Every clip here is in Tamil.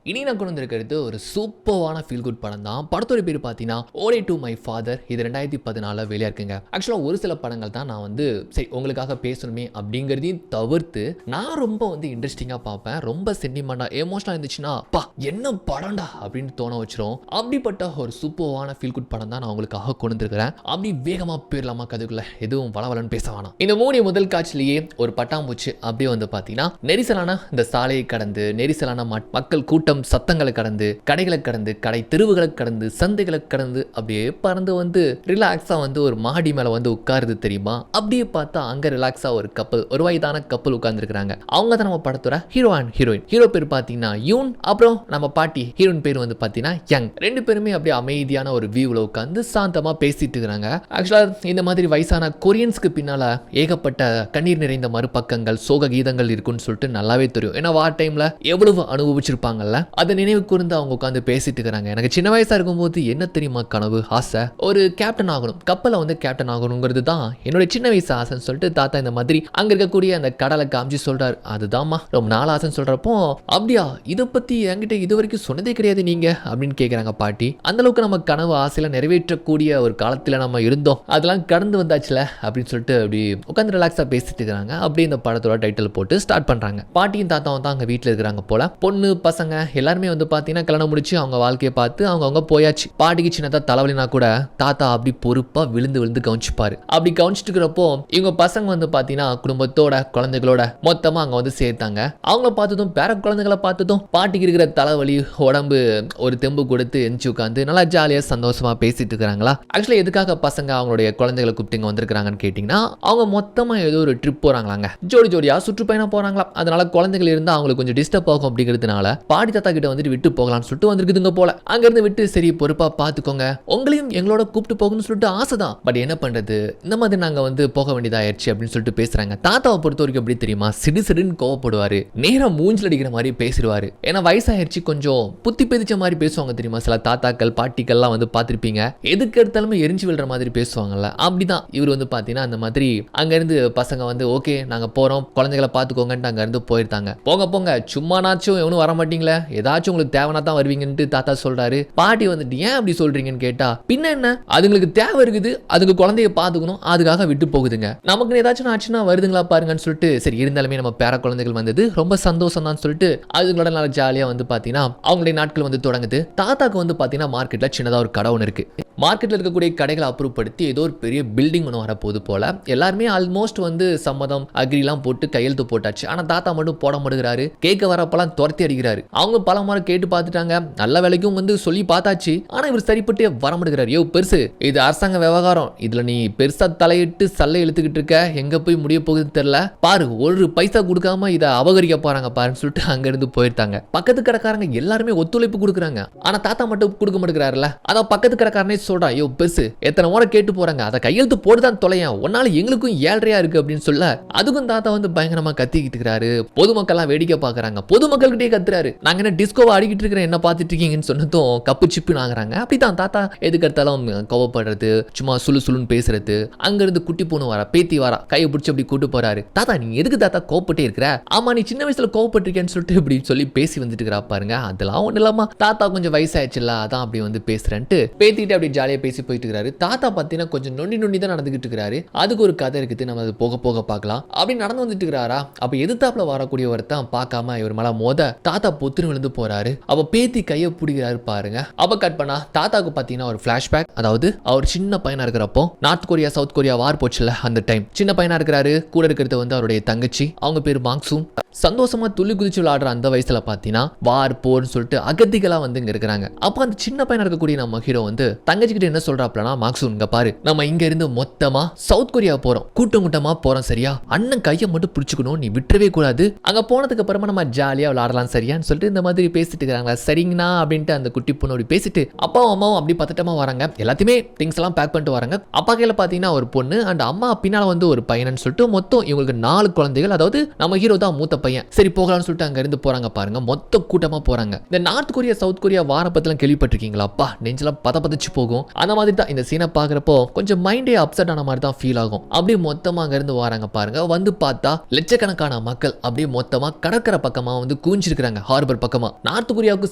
இனி நான் கொண்டு வந்திருக்கிறது ஒரு சூப்பரான ஃபீல் குட் படம் தான். படத்தோட பேர் பார்த்தீங்கன்னா ஓடே டு மை ஃபாதர். இது 2014 வெளியா இருக்குங்க. ஆக்சுவலாக ஒரு சில படங்கள் தான் நான் சரி உங்களுக்காக பேசணுமே அப்படிங்கிறதையும் தவிர்த்து நான் ரொம்ப இன்ட்ரெஸ்டிங்காக பார்ப்பேன். ரொம்ப சென்டிமெண்டாக எமோஷனலாக இருந்துச்சுன்னா பா என்ன படம்டா அப்படின்னு தோண வச்சிரும். அப்படிப்பட்ட ஒரு சூப்பரான ஃபீல் குட் படம் தான் நான் உங்களுக்காக கொண்டு வந்திருக்கிறேன். அப்படி வேகமாக போயிடலாமா கதைக்குள்ள, எதுவும் வளவலன்னு பேச வேணாம். இந்த மூணு முதல் காட்சிலேயே ஒரு பட்டாம்பூச்சி அப்படியே பார்த்தீங்கன்னா நெரிசலான இந்த சாலையை கடந்து, நெரிசலான மக்கள் கூட்டம் சத்தங்களை கடந்து, கடைகளை கடந்து, கடை தெருவுகளை கடந்து, சந்தைகளை கடந்து அப்படியே பறந்து ரிலாக்ஸா ஒரு மாடி மேல உட்காருது தெரியுமா. அப்படியே பார்த்தா அங்க ரிலாக்ஸா ஒரு கப்பல், ஒரு வயதான கப்பல் உட்கார்ந்து இருக்காங்க. அவங்க தான் நம்ம படத்தோட ஹீரோ அண்ட் ஹீரோயின். ஹீரோ பேர் பாத்தீங்கன்னா யூன், அப்புறம் நம்ம பாட்டி ஹீரோயின் பேர் பாத்தீங்கன்னா யங். ரெண்டு பேருமே அப்படியே அமைதியான ஒரு வியூல உட்கார்ந்து சாந்தமா பேசிட்டு இருக்காங்க. ஆக்சுவலா இந்த மாதிரி வயசான கொரியன்ஸ்க்கு பின்னால ஏகப்பட்ட கண்ணீர் நிறைந்த மறுபக்கங்கள், சோக கீதங்கள் இருக்குன்னு சொல்லிட்டு நல்லாவே தெரியும். ஏன்னா வார் டைம்ல எவ்வளவு அனுபவிச்சிருப்பாங்கல்ல, அதை நினைவு கூர்ந்து அவங்க உட்காந்து பேசிட்டு இருக்காங்க. எனக்கு சின்ன வயசா இருக்கும்போது என்ன தெரியுமா கனவு ஆசை, ஒரு கேப்டன் ஆகணும், கப்பலை கேப்டன் ஆகணுங்கிறது தான் என்னோட சின்ன வயசு ஆசைன்னு சொல்லிட்டு தாத்தா இந்த மாதிரி அங்க இருக்கக்கூடிய அந்த கடலை காமிச்சு சொல்றாரு. அதுதான்மா ரொம்ப நாள் ஆசைன்னு சொல்றப்போ, அப்படியா இதை பத்தி என்கிட்ட இது வரைக்கும் சொன்னதே கிடையாது நீங்க அப்படின்னு கேட்கறாங்க பாட்டி. அந்த அளவுக்கு நம்ம கனவு ஆசையில நிறைவேற்றக்கூடிய ஒரு காலத்துல நம்ம இருந்தோம், அதெல்லாம் கடந்து வந்தாச்சுல அப்படின்னு சொல்லிட்டு அப்படி உட்காந்து ரிலாக்ஸா பேசிட்டு இருக்காங்க. அப்படியே இந்த படத்தோட டைட்டில் போட்டு ஸ்டார்ட் பண்றாங்க. பாட்டியும் தாத்தாவும் தான் அங்க வீட்டுல இருக்கிறாங்க போல. பொண்ணு பசங்க எல்லாருமே பாத்தீங்கன்னா கல்யாணம் முடிச்சு அவங்க வாழ்க்கையை பார்த்து அவங்க போயாச்சு. பாட்டிக்கு சின்னதா தலைவலினா கூட தாத்தா அப்படி பொறுப்பா விழுந்து கவனிச்சுப்பாரு. அப்படி கவனிச்சுட்டு இருக்கிறப்போ இவங்க பசங்க பாத்தீங்கன்னா குடும்பத்தோட குழந்தைகளோட மொத்தமா அங்க சேர்த்தாங்க. அவங்கள பார்த்ததும் பேர குழந்தைகளை பார்த்ததும் பாட்டிக்கு இருக்கிற தலைவலி உடம்பு ஒரு தெம்பு கொடுத்து எந்திச்சு உட்காந்து நல்லா ஜாலியா சந்தோஷமா பேசிட்டு இருக்கிறாங்களா. ஆக்சுவலா எதுக்காக பசங்க அவங்களுடைய குழந்தைகளை கூப்பிட்டு இங்க வந்திருக்காங்கன்னு கேட்டீங்கன்னா, அவங்க மொத்தமா ஏதோ ஒரு ட்ரிப் போறாங்களாங்க, ஜோடியா சுற்றுப்பயணம் போறாங்களா. அதனால குழந்தைகள் இருந்தா அவங்களுக்கு கொஞ்சம் டிஸ்டர்ப் ஆகும் அப்படிங்கிறதுனால பாட்டி தாத்தா கிட்ட விட்டு போகலாம்னு சொல்லிட்டு வந்திருக்குதுங்க போல. அங்க இருந்து விட்டு சரி பொறுப்பா பாத்துக்கோங்க, உங்களையும் எங்களோட கூப்பிட்டு போகணும்னு சொல்லிட்டு ஆசைதான், பட் என்ன பண்றது இந்த மாதிரி நாங்க போக வேண்டியதாயிருச்சு அப்படின்னு சொல்லிட்டு பேசுறாங்க. தாத்தாவை பொறுத்த வரைக்கும் எப்படி தெரியுமா, சிடுன்னு கோவப்படுவாரு, நேரம் மூஞ்சில் அடிக்கிற மாதிரி பேசிடுவாரு. ஏன்னா வயசாயிருச்சு, கொஞ்சம் புத்தி பேதிச்ச மாதிரி பேசுவாங்க தெரியுமா. சில தாத்தாக்கள் பாட்டிகள்லாம் பார்த்திருப்பீங்க, எதுக்கு எடுத்தாலுமே எரிஞ்சு விழுற மாதிரி பேசுவாங்கல்ல. அப்படிதான் இவர் பாத்தீங்கன்னா அந்த மாதிரி அங்க இருந்து பசங்க ஓகே நாங்க போறோம் குழந்தைகளை பாத்துக்கோங்கன்ட்டு அங்க இருந்து போயிருந்தாங்க. போங்க சும்மானாச்சும் எவனும் வர மாட்டீங்களே, ஏதாச்சும் உங்களுக்கு தேவைனா தான் வருவீங்கன்ட்டு தாத்தா சொல்றாரு. பாட்டி ஏன் அப்படி சொல்றீங்கன்னு கேட்டா, பின்ன என்ன அதுங்களுக்கு தேவை இருக்குது, அதுக்கு குழந்தைய பாத்துக்கணும், அதுக்காக விட்டு போகுதுங்க, நமக்கு ஏதாச்சும் ஆச்சுன்னா வருதுங்களா பாருங்கன்னு சொல்லிட்டு. சரி இருந்தாலுமே நம்ம பேர குழந்தைகள் வந்தது ரொம்ப சந்தோஷம் தான் சொல்லிட்டு அதுங்களோட நல்லா ஜாலியா பாத்தீங்கன்னா அவங்களுடைய நாட்கள் தொடங்குது. தாத்தாக்கு பாத்தீங்கன்னா மார்க்கெட்ல சின்னதா ஒரு கடை ஒன்று இருக்கு. மார்க்கெட்ல இருக்கக்கூடிய கடைகளை அப்ரூவ் ஏதோ ஒரு பெரிய பில்டிங் ஒன்று வரப்போகுது போல. எல்லாருமே ஆல்மோஸ்ட் சம்மதம் அக்ரிலாம் போட்டு கையெழுத்து போட்டாச்சு. ஆனா தாத்தா மட்டும் போட மாட்டேங்கிறாரு. கேட்க வரப்பெல்லாம் துரத்தி அடிக்கிறாரு. அவங்க பல முறை கேட்டு பார்த்துட்டாங்க, நல்ல வேலைக்கும் சொல்லி பார்த்தாச்சு. ஆனா இவர் சரிப்பட்டே வர மாட்டேங்கிறாரு. யோ பெருசு, இது அரசாங்க விவகாரம், இதுல நீ பெருசா தலையிட்டு சல்லை இழுத்துக்கிட்டு இருக்க, எங்க போய் முடிய போகுதுன்னு தெரியல பாரு, ஒரு பைசா கொடுக்காம இதை அபகரிக்க போறாங்க பாருன்னு சொல்லிட்டு அங்க இருந்து போயிருந்தாங்க. பக்கத்து கடைக்காரங்க எல்லாருமே ஒத்துழைப்பு கொடுக்குறாங்க. ஆனா தாத்தா மட்டும் கொடுக்க மாட்டேங்கிறாருல. அதான் பக்கத்து கடைக்காரனே சொல்றான், யோ பெருசு எத்தனை முறை கேட்டு போறாங்க, அதை கையெழுத்து போட்டுதான் தொலையன், ஒன்னால எங்களுக்கும் ஏழ்றையா இருக்கு அப்படின்னு சொல்ல அதுக்கும் தாத்தா பயங்கரமா கத்திக்கிட்டு இருக்கிறாரு. பொதுமக்கள் எல்லாம் வேடிக்கை பாக்குறாங்க. பொதுமக்கள் கிட்டே கத்துறாரு, நாங்க என்ன டிஸ்கோவா அடிக்கிட்டு இருக்கிறேன், என்ன பார்த்துட்டு இருக்கீங்கன்னு சொன்னதும் கப்பு சிப்புன்னு ஆகுறாங்க. அப்படிதான் தாத்தா எதுக்கு எடுத்தாலும் கோவப்படுறது, சும்மா சுளுன்னு பேசுறது. அங்க இருந்து குட்டி பொண்ணு வரா, பேத்தி வரா, கையை பிடிச்சி அப்படி கூட்டு போறாரு. தாத்தா நீ எதுக்கு தாத்தா கோவப்பட்டே இருக்கிற, ஆமா நீ சின்ன வயசுல கோவப்பட்டிருக்கேன்னு சொல்லிட்டு இப்படி சொல்லி பேசி வந்துட்டு இருக்கிறா பாருங்க. அதெல்லாம் ஒண்ணு இல்லாம தாத்தா கொஞ்சம் வயசாயிடுச்சுல, அதான் அப்படி பேசுறேன்ட்டு பேத்திட்டு அப்படி ஜாலியா பேசி போயிட்டு இருக்காரு. தாத்தா பாத்தீங்கன்னா கொஞ்சம் நொண்டி தான் நடந்துகிட்டு இருக்காரு. அதுக்கு ஒரு கதை இருக்குது, நம்ம அது போக போக பார்க்கலாம். அப்படி நடந்து வந்துட்டு இருக்கிறாரா, அப்ப எதிர்த்தாப்புல வரக்கூடியவர் தான் பார்க்காம இவர் மேல மோத தாத்தா பொத்துன்னு விழுந்து போறாரு. அப்ப பேத்தி கையை பிடிக்கிறாரு பாருங்க. அப்ப கட் பண்ணா தாத்தாக்கு பாத்தீங்கன்னா ஒரு பிளாஷ்பேக். அதாவது அவர் சின்ன பையனா இருக்கிறப்போ நார்த் கொரியா சவுத் கொரியா வார் போச்சுல, அந்த டைம் சின்ன பையனா இருக்கிறாரு. கூட இருக்கிறது அவருடைய தங்கச்சி, அவங்க பேரு மாங்சூன். சந்தோஷமா துள்ளி குதிச்சு விளையாடுற அந்த வயசுல பாத்தீங்கன்னா வார் போர்னு சொல்லிட்டு அகதிகளா இங்க இருக்கிறாங்க. அப்ப அந்த சின்ன பையனா இருக்கக்கூடிய நம்ம ஹீரோ தங்கச்சி கிட்ட என்ன சொல்றாப்லனா, மாக்சூன் இங்க பாரு, நம்ம இங்க இருந்து மொத்தமா சவுத் கொரியா போறோம், கூட்டமா போறோம் சரியா, அண்ணன் கையை மட்டும் பிடிச்சுக்கணும், நீ விட்டுறவே கூடாது, அங்க போனதுக்கு அப்புறமா நம்ம ஜாலியா விளையாடலாம் சரியான்னு சொல்லிட்டு இந்த மாதிரி பேசிட்டு இருக்காங்க. சரிங்கண்ணா அப்படின்ட்டு அந்த குட்டி பொண்ணு பேசிட்டு அப்பாவும் அம்மாவும் அப்படி பத்தட்டமா வராங்க. எல்லாத்தையுமே திங்ஸ் எல்லாம் பேக் பண்ணிட்டு வராங்க. அப்பா கையில பாத்தீங்கன்னா ஒரு பொண்ணு அண்ட் அம்மா பின்னால ஒரு பையன்னு சொல்லிட்டு மொத்தம் இவங்களுக்கு 4 குழந்தைகள். அதாவது நம்ம ஹீரோ தான் மூத்த பையன். சரி போகலாம்னு சொல்லிட்டு அங்க இருந்து போறாங்க பாருங்க. மொத்த கூட்டமா போறாங்க. இந்த நார்த் கொரியா சவுத் கொரியா வார பத்திலாம் கேள்விப்பட்டிருக்கீங்களா? அப்பா நெஞ்செல்லாம் பதச்சு போகும். அந்த மாதிரி தான் இந்த சீனை பாக்குறப்போ கொஞ்சம் மைண்டே அப்செட் ஆன மாதிரி தான் ஃபீல் ஆகும். அப்படியே மொத்தமா அங்க இருந்து வராங்க பாருங்க. பார்த்தா லட்சக்கணக்கான மக்கள் அப்படியே மொத்தமா கடற்கரை பக்கமா கூஞ்சிருக்காங்க, ஹார்பர் பக்கம் பக்கமா நார்த் கொரியாவுக்கு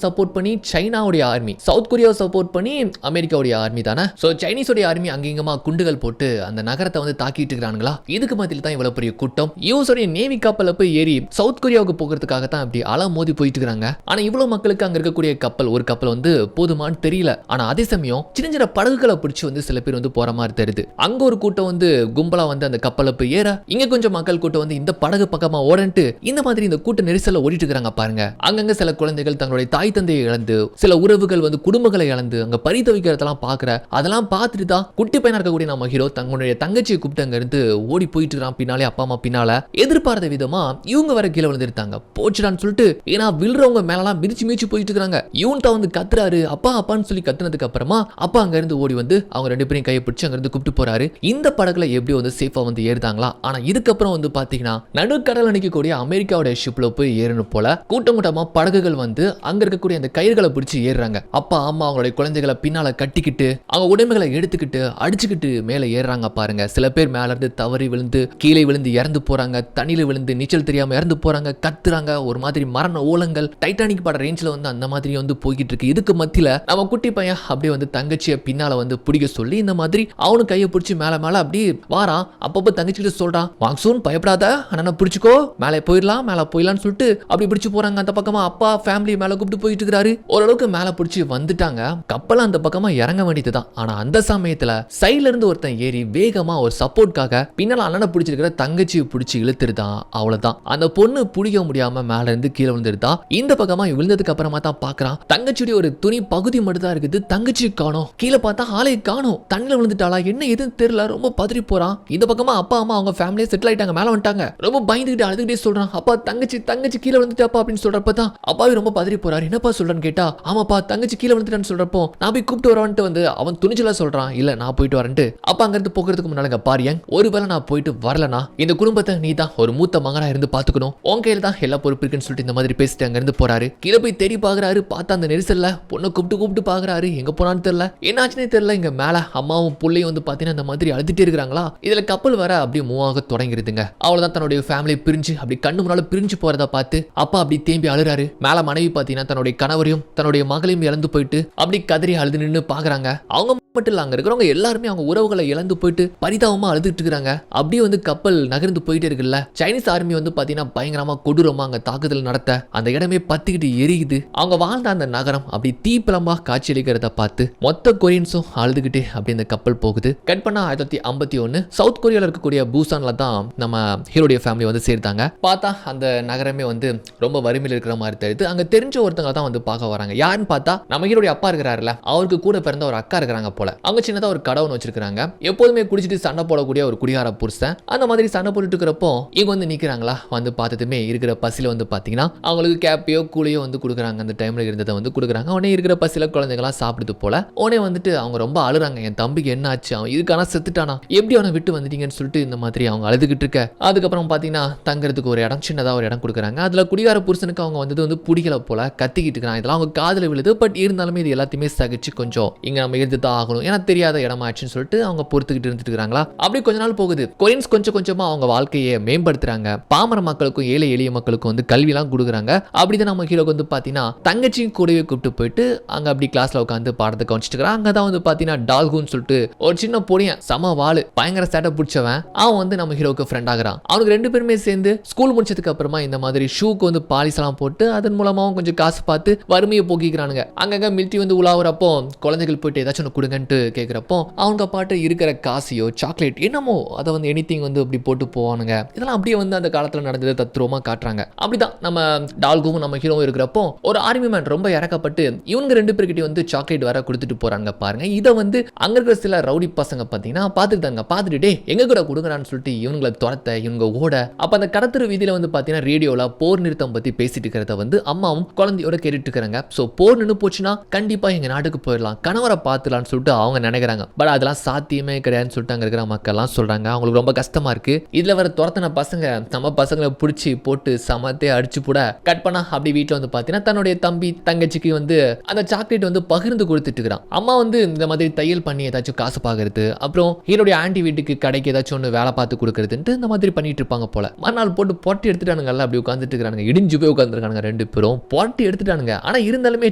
சப்போர்ட் பண்ணி சைனாவுடைய ஆர்மி, சவுத் கொரியாவை சப்போர்ட் பண்ணி அமெரிக்காவுடைய ஆர்மி தானே. சோ சைனீஸோட ஆர்மி அங்கேயுமா குண்டுகள் போட்டு அந்த நகரத்தை வந்து தாக்கிட்டு இருக்காங்களா. இதுக்கு மத்தியில் தான் இவ்வளவு பெரிய கூட்டம். யூஎஸோட நேவி கப்பல்ல போய் ஏறி சவுத் கொரியாவுக்கு போகிறதுக்காக தான் அப்படி அல மோதி போயிட்டு இருக்காங்க. ஆனா இவ்வளவு மக்களுக்கு அங்க இருக்கக்கூடிய கப்பல், ஒரு கப்பல் வந்து போதுமான்னு தெரியல. ஆனா அதே சமயம் சின்ன சின்ன படகுகளை பிடிச்சி வந்து சில பேர் வந்து போற மாதிரி தெரியுது. அங்க ஒரு கூட்டம் வந்து கும்பலா வந்து அந்த கப்பலை போய் ஏற, இங்க கொஞ்சம் மக்கள் கூட்டம் வந்து இந்த படகு பக்கமா ஓடன்ட்டு இந்த மாதிரி இந்த கூட்ட நெரிசல்ல ஓடிட்டு இருக்காங்க பாருங்க. அங்கங்க சில குழந்தைகள் தங்களுடைய தாய் தந்தையை இழந்து, சில உறவுகள் வந்து குடும்பங்களை இழந்து அங்க பரிதவிக்கிறதெல்லாம் பாக்குற, அதெல்லாம் பார்த்துட்டு தான் குட்டி பையனா இருக்கக்கூடிய நம்ம ஹீரோ தங்களுடைய தங்கச்சியை கூப்பிட்டு அங்க இருந்து ஓடி போயிட்டு இருக்கான். பின்னாலே அப்பா அம்மா பின்னால எதிர்பார்த்த விதமா இவங்க வர கீழே விழுந்துட்டாங்க. போச்சுடான்னு சொல்லிட்டு ஏன்னா விழுறவங்க மேலாம் மிதிச்சு மிதிச்சு போயிட்டு இருக்காங்க. இவன் தான் வந்து கத்துறாரு, அப்பா அப்பான்னு சொல்லி கத்துனதுக்கு அப்புறமா அப்பா அங்க இருந்து ஓடி வந்து அவங்க ரெண்டு பேரும் கையை பிடிச்சு அங்க இருந்து கூப்பிட்டு போறாரு. இந்த படகுல எப்படி வந்து சேஃபா வந்து ஏறுதாங்களா. ஆனா இதுக்கப்புறம் வந்து பாத்தீங்கன்னா நடுக்கடல் நினைக்கக்கூடிய அமெரிக்காவோட ஷிப்ல போய் ஏறணும் போல கூட்டம் கூட்டமா படகுகள் வந்து அங்க இருக்கக்கூடிய அந்த கயிறுகளை பிடிச்சு ஏறுறாங்க. அப்பா அம்மா அவங்களுடைய குழந்தைகளை பின்னால கட்டிக்கிட்டு அவங்க உடைமைகளை எடுத்துக்கிட்டு அடிச்சுக்கிட்டு மேல ஏறுறாங்க பாருங்க. சில பேர் மேல இருந்து தவறி விழுந்து கீழே விழுந்து இறந்து போறாங்க, தண்ணியில விழுந்து நீச்சல் தெரியாம இறந்து போறாங்க, கத்துறாங்க. ஒரு மாதிரி மரண ஓலங்கள் டைட்டானிக் பட ரேஞ்சில் வந்து அந்த மாதிரி வந்து போய்கிட்டு இருக்கு. இதுக்கு மத்தியில நம்ம குட்டி பையன் அப்படியே வந்து தங்கச்சியை பின்னால வந்து பிடிக்க சொல்லி இந்த மாதிரி அவனு கையை பிடிச்சி மேல மேல அப்படி வாரான். அப்பப்போ தங்கச்சிட்டு சொல்றான், வாங்சூன் பயப்படாத அண்ணா பிடிச்சிக்கோ, மேலே போயிடலாம் மேல போயிடலாம்னு சொல்லிட்டு அப்படி பிடிச்சு போறாங்க. அந்த பக்கமா அப்பா ஃபேமிலி மேல கூப்பிட்டு போயிட்டு இருக்காரு. ஓரளவுக்கு மேல பிடிச்சி வந்துட்டாங்க. கப்பல் அந்த பக்கமா இறங்க வேண்டியதுதான். ஆனா அந்த சமயத்துல சைட்ல இருந்து ஒருத்தன் ஏறி வேகமா ஒரு சப்போர்ட்காக பின்னால அண்ணனை பிடிச்சிருக்கிற தங்கச்சியை பிடிச்சி இழுத்துருதான். அவ்வளவுதான், அந்த பொண்ணு பிடிக்க முடியாம மேல இருந்து கீழே விழுந்துருதான். இந்த பக்கமா விழுந்ததுக்கு அப்புறமா தான் பாக்குறான் தங்கச்சியுடைய ஒரு துணி பகுதி மட்டும் தான் இருக்குது. தங்கச்சி காணோம். கீழே பார்த்தா ஆளை காணோம். தண்ணில விழுந்துட்டாளா என்ன எதுன்னு தெரியல. ரொம்ப பதறி போறான். இந்த பக்கமா அப்பா அம்மா அவங்க ஃபேமிலியே செட்டில் ஆயிட்டாங்க, மேல வந்துட்டாங்க. ரொம்ப பயந்துகிட்டு அழுதுகிட்டே சொல்றான், அப்பா தங்கச்சி தங்கச்சி கீழே விழுந்துட்டாப்பா அப்படின்னு சொல்றப்பதான் அப்பாவே ரொம்ப பதறி போறாரு. என்னப்பா சொல்றேன்னு கேட்டா, ஆமாப்பா தங்கச்சி கீழே விழுந்துட்டான்னு சொல்றப்போ நான் போய் கூப்பிட்டு வரவான்ட்டு வந்து அவன் துணிச்சலா சொல்றான், இல்ல நான் போயிட்டு வரேன்ட்டு. அப்பா அங்க இருந்து போகிறதுக்கு முன்னால பாரியங், ஒருவேளை நான் போயிட்டு வரலனா இந்த குடும்பத்தை நீ தான் ஒரு மூத்த மகனா இருந்து பாத்துக்கணும், உன் கையில தான் எல்லா பொறுப்பு இருக்குன்னு சொல்லிட்டு இந்த மாதிரி பேசிட்டு அங்க இருந்து போறாரு. கீழே போய் தேடி பாக்குறாரு. பார்த்தா அந்த நெரிசல்ல பொண்ணை கூப்பிட்டு பாக்குறாரு. எங்க போனான்னு தெரியல, என்னாச்சுன்னே தெரியல. இங்க மேல அம்மாவும் பிள்ளையும் வந்து பாத்தீங்கன்னா இந்த மாதிரி அழுதுட்டே இருக்காங்களா. இதுல கப்பல் வர அப்படியே மூவ் ஆக தொடங்கிருதுங்க. அவ்வளவுதான், தன்னுடைய ஃபேமிலி பிரிஞ்சு அப்படி கண்ணு முன்னால பிரிஞ்சு போறத பார்த்து அப்பா அப்படி தேம்பி அழுறாரு. மேல மனைவி பாத்தீங்கன்னா தன்னுடைய கணவரையும் தன்னுடைய மகளையும் இழந்து போயிட்டு அப்படி கதறி அழுது நின்று பாக்குறாங்க. அவங்க மட்டும் இல்ல, அங்க இருக்கிறவங்க எல்லாருமே அவங்க உறவுகளை இழந்து போயிட்டு பரிதாபமா அழுதுட்டு இருக்காங்க. அப்படியே வந்து கப்பல் நகர்ந்து போயிட்டே இருக்குல்ல. சைனீஸ் ஆர்மி வந்து பாத்தீங்கன்னா பயங்கரமா கொடூரமா அங்க தாக்குதல் நடத்த அந்த இடமே பத்திக்கிட்டு எரியுது. அவங்க வாழ்ந்த அந்த நகரம் அப்படி தீப்பிளம்பா காட்சியளிக்கிறத பார்த்து மொத்த கொரியன்ஸும் அழுதுகிட்டே அப்படி இந்த கப்பல் போகுது. கட் பண்ணா 1951 சவுத் கொரியால இருக்கக்கூடிய பூசான்ல தான் நம்ம ஹீரோடைய ஃபேமிலி வந்து சேர்த்தாங்க. பார்த்தா அந்த நகரமே வந்து ரொம்ப வறுமையில் இருக்கிற மாதிரி தெரியுது. அங்க தெரிஞ்ச ஒருத்தங்க தான் வந்து பார்க்க வராங்க. யாருன்னு பார்த்தா நம்ம ஹீரோடைய அப்பா இருக்கிறாருல, அவருக்கு கூட பிறந்த ஒரு அக்கா இருக்கிறாங்க போல. அவங்க சின்னதா ஒரு கடை ஒன்று வச்சிருக்காங்க. எப்போதுமே குடிச்சிட்டு சண்டை போடக்கூடிய ஒரு குடிகார புருஷன். அந்த மாதிரி சண்டை போட்டுட்டு இருக்கிறப்போ இவங்க வந்து நிக்கிறாங்களா. வந்து பார்த்ததுமே இருக்கிற பசில வந்து பாத்தீங்கன்னா அவங்களுக்கு கேப்பையோ கூலையோ வந்து கொடுக்குறாங்க. அந்த டைம்ல இருந்ததை வந்து கொடுக்குறாங்க. உடனே இருக்கிற பசில குழந்தைங்களா சாப்பிடுது போல. உடனே வந்துட்டு அவங்க ரொம்ப அழுறாங்க, என் தம்பிக்கு என்ன ஆச்சு, அவன் இதுக்கான செத்துட்டானா, எப்படி அவனை விட்டு வந்துட்டீங்கன்னு சொல்லிட்டு இந்த மாதிரி அவங்க அழுதுகிட்டு இருக்க. அதுக்கப்புறம் பாத்தீங்கன்னா தங்கறதுக்கு ஒரு இடம், சின்னதா ஒரு இடம் கொடுக்குறாங்க. அதுல குடிகார புருஷனுக்கு அவங்க வந்து பிடிக்கல போல, கத்திக்கிட்டு இருக்காங்க. இதெல்லாம் அவங்க காதுல விழுது. பட் இருந்தாலுமே இது எல்லாத்தையுமே சகிச்சு கொஞ்சம் இங்க நம்ம இருந்து தான் ஆகணும், ஏன்னா தெரியாத இடமாச்சுன்னு சொல்லிட்டு அவங்க பொறுத்துக்கிட்டு இருந்துட்டு இருக்காங்களா. அப்படி கொஞ்ச நாள் போகுது. கொரியன்ஸ் கொஞ்சம் கொஞ்சமா அவங்க வாழ்க்கையை மேம்படுத்துறாங்க. பாமர மக்களுக்கும் ஏழை எளிய மக்களுக்கும் வந்து கல்வி எல்லாம் கொடுக்குறாங்க. அப்படிதான் நம்ம ஹீரோக்கு வந்து பாத்தீங்கன்னா தங்கச்சியும் கூடவே கூப்பிட்டு போயிட்டு அங்க அப்படி கிளாஸ்ல உட்காந்து பாடத்தை கவனிச்சிட்டு இருக்காங்க. அங்கதான் வந்து பாத்தீங்கன்னா டால்குன்னு சொல்லிட்டு ஒரு சின்ன பொடியன், சம வாளு, பயங்கர சேட்டை பிடிச்சவன், அவன் வந்து நம்ம ஹீரோக்கு ஃப்ரெண்ட் ஆகுறான். அவனுக்கு ரெண்டு பேருமே சேர்ந்து ஸ்கூல் முடிச்சதுக்கு அப்புறமா இந்த மாதிரி ஷூக்கு வந்து பாலிஸ் எல்லாம் போட்டு அதன் மூலமாவும் கொஞ்சம் காசு பார்த்து வறுமையை போக்கிக்கிறானுங்க. அங்கங்க மில்ட்ரி வந்து உலாவுறப்போ குழந்தைகள் போயிட்டு ஏதாச்சும் ஒன்று கொடுங்கன்ட்டு கேட்குறப்போ அவங்க பாட்டு இருக்கிற காசியோ சாக்லேட் என்னமோ அதை வந்து எனிதிங் வந்து அப்படி போட்டு போவானுங்க. இதெல்லாம் அப்படியே வந்து அந்த காலத்தில் நடந்ததை தத்ரூபமா காட்டுறாங்க. அப்படிதான் நம்ம டால்கும் நம்ம ஹீரோவும் இருக்கிறப்போ ஒரு ஆர்மி மேன் ரொம்ப இறக்கப்பட்டு இவங்க ரெண்டு பேர்கிட்ட வந்து சாக்லேட் வர கொடுத்துட்டு போறாங்க பாருங்க. இதை வந்து அங்க இருக்கிற சில ரவுடி பசங்க பார்த்தீங்கன்னா பார்த்துட்டாங்க. பார்த்துட்டு எங்க கூட கொடுக்குறான்னு சொல்லிட்டு இவங்களை துரத்த இவங்க ஓட. அப்ப அந்த கடத்தரு வீதியில வந்து பார்த்தீங்கன்னா ரேடியோல போர் நிறுத்தம் பத்தி பேசிட்டு இருக்கிறத வந்து அம்மாவும் குழந்தையோட கேட்டுட்டு இருக்காங்க. ஸோ போர் நின்று போச்சுன்னா கண்டிப்பா எங்க நாட்டுக்கு போயிடலாம், கணவரை பார்த்துலான்னு சொல்லிட்டு அவங்க நினைக்கிறாங்க. பட் அதெல்லாம் சாத்தியமே கிடையாதுன்னு சொல்லிட்டு அங்க இருக்கிற மக்கள்லாம் சொல்றாங்க. அவங்களுக்கு ரொம்ப கஷ்டமா இருக்கு. இதுல வர துரத்தின பசங்க நம்ம பசங்களை பிடிச்சி போட்டு சமத்தே அடிச்சு போட கட் பண்ணா அப்படி வீட்டில் வந்து பார்த்தீங்கன்னா தன்னுடைய தம்பி தங்கச்சிக்கு வந்து அந்த சாக்லேட் வந்து பகிர்ந்து கொடுத்துட்டு இருக்கிறான். அம்மா வந்து இந்த மாதிரி தையல் பண்ணி ஏதாச்சும் காசு பார்க்கறது, அப்புறம் ஹீரோடைய ஆண்டி வீட்டுக்கு கடைக்கு ஏதாச்சும் ஒன்று வேலை பார்த்து கொடுக்கறதுன்ட்டு இந்த மாதிரி பண்ணிட்டு இருப்பாங்க போல. மறுநாள் போட்டு பொட்டி எடுத்துட்டானுங்கல்ல, அப்படி உட்காந்துட்டு இருக்கானுங்க. இடிஞ்சு போய் உட்காந்துருக்கானுங்க ரெண்டு பேரும் பாட்டி எடுத்துட்டானுங்க. ஆனா இருந்தாலுமே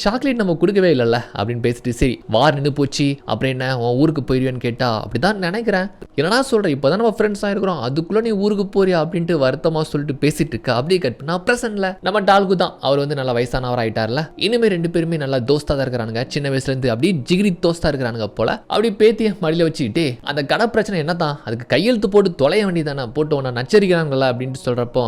சாக்லேட் நம்ம கொடுக்கவே இல்லைல்ல அப்படின்னு பேசிட்டு சரி வார் நின்று போச்சு அப்புறம் என்ன உன் ஊருக்கு போயிருவேன்னு கேட்டா அப்படிதான் நினைக்கிறேன். என்னடா சொல்றேன் இப்பதான் நம்ம ஃப்ரெண்ட்ஸ் ஆயிருக்கிறோம் அதுக்குள்ள நீ ஊருக்கு போறியா அப்படின்ட்டு வருத்தமா சொல்லிட்டு பேசிட்டு இருக்க. அப்படியே கட் பண்ணா பிரசன்ட்ல நம்ம டால்கு தான். அவர் வந்து நல்லா வயசானவர் ஆயிட்டார்ல. இனிமே ரெண்டு பேருமே நல்லா தோஸ்தா தான் இருக்கிறானுங்க. சின்ன வயசுல இருந்து அப்படியே ஜிகிரி தோஸ்தா இருக்கிறானுங்க போல. அப்படி பேத்திய மடியில வச்சுக்கிட்டே அந்த கடை பிரச்சனை என்னதான் அதுக்கு கையெழுத்து போட்டு தொலைய வேண்டியதானே போட்டு உன்னை நச்சரிக்கிறாங்களா அப்படின்னு சொல்றப்போ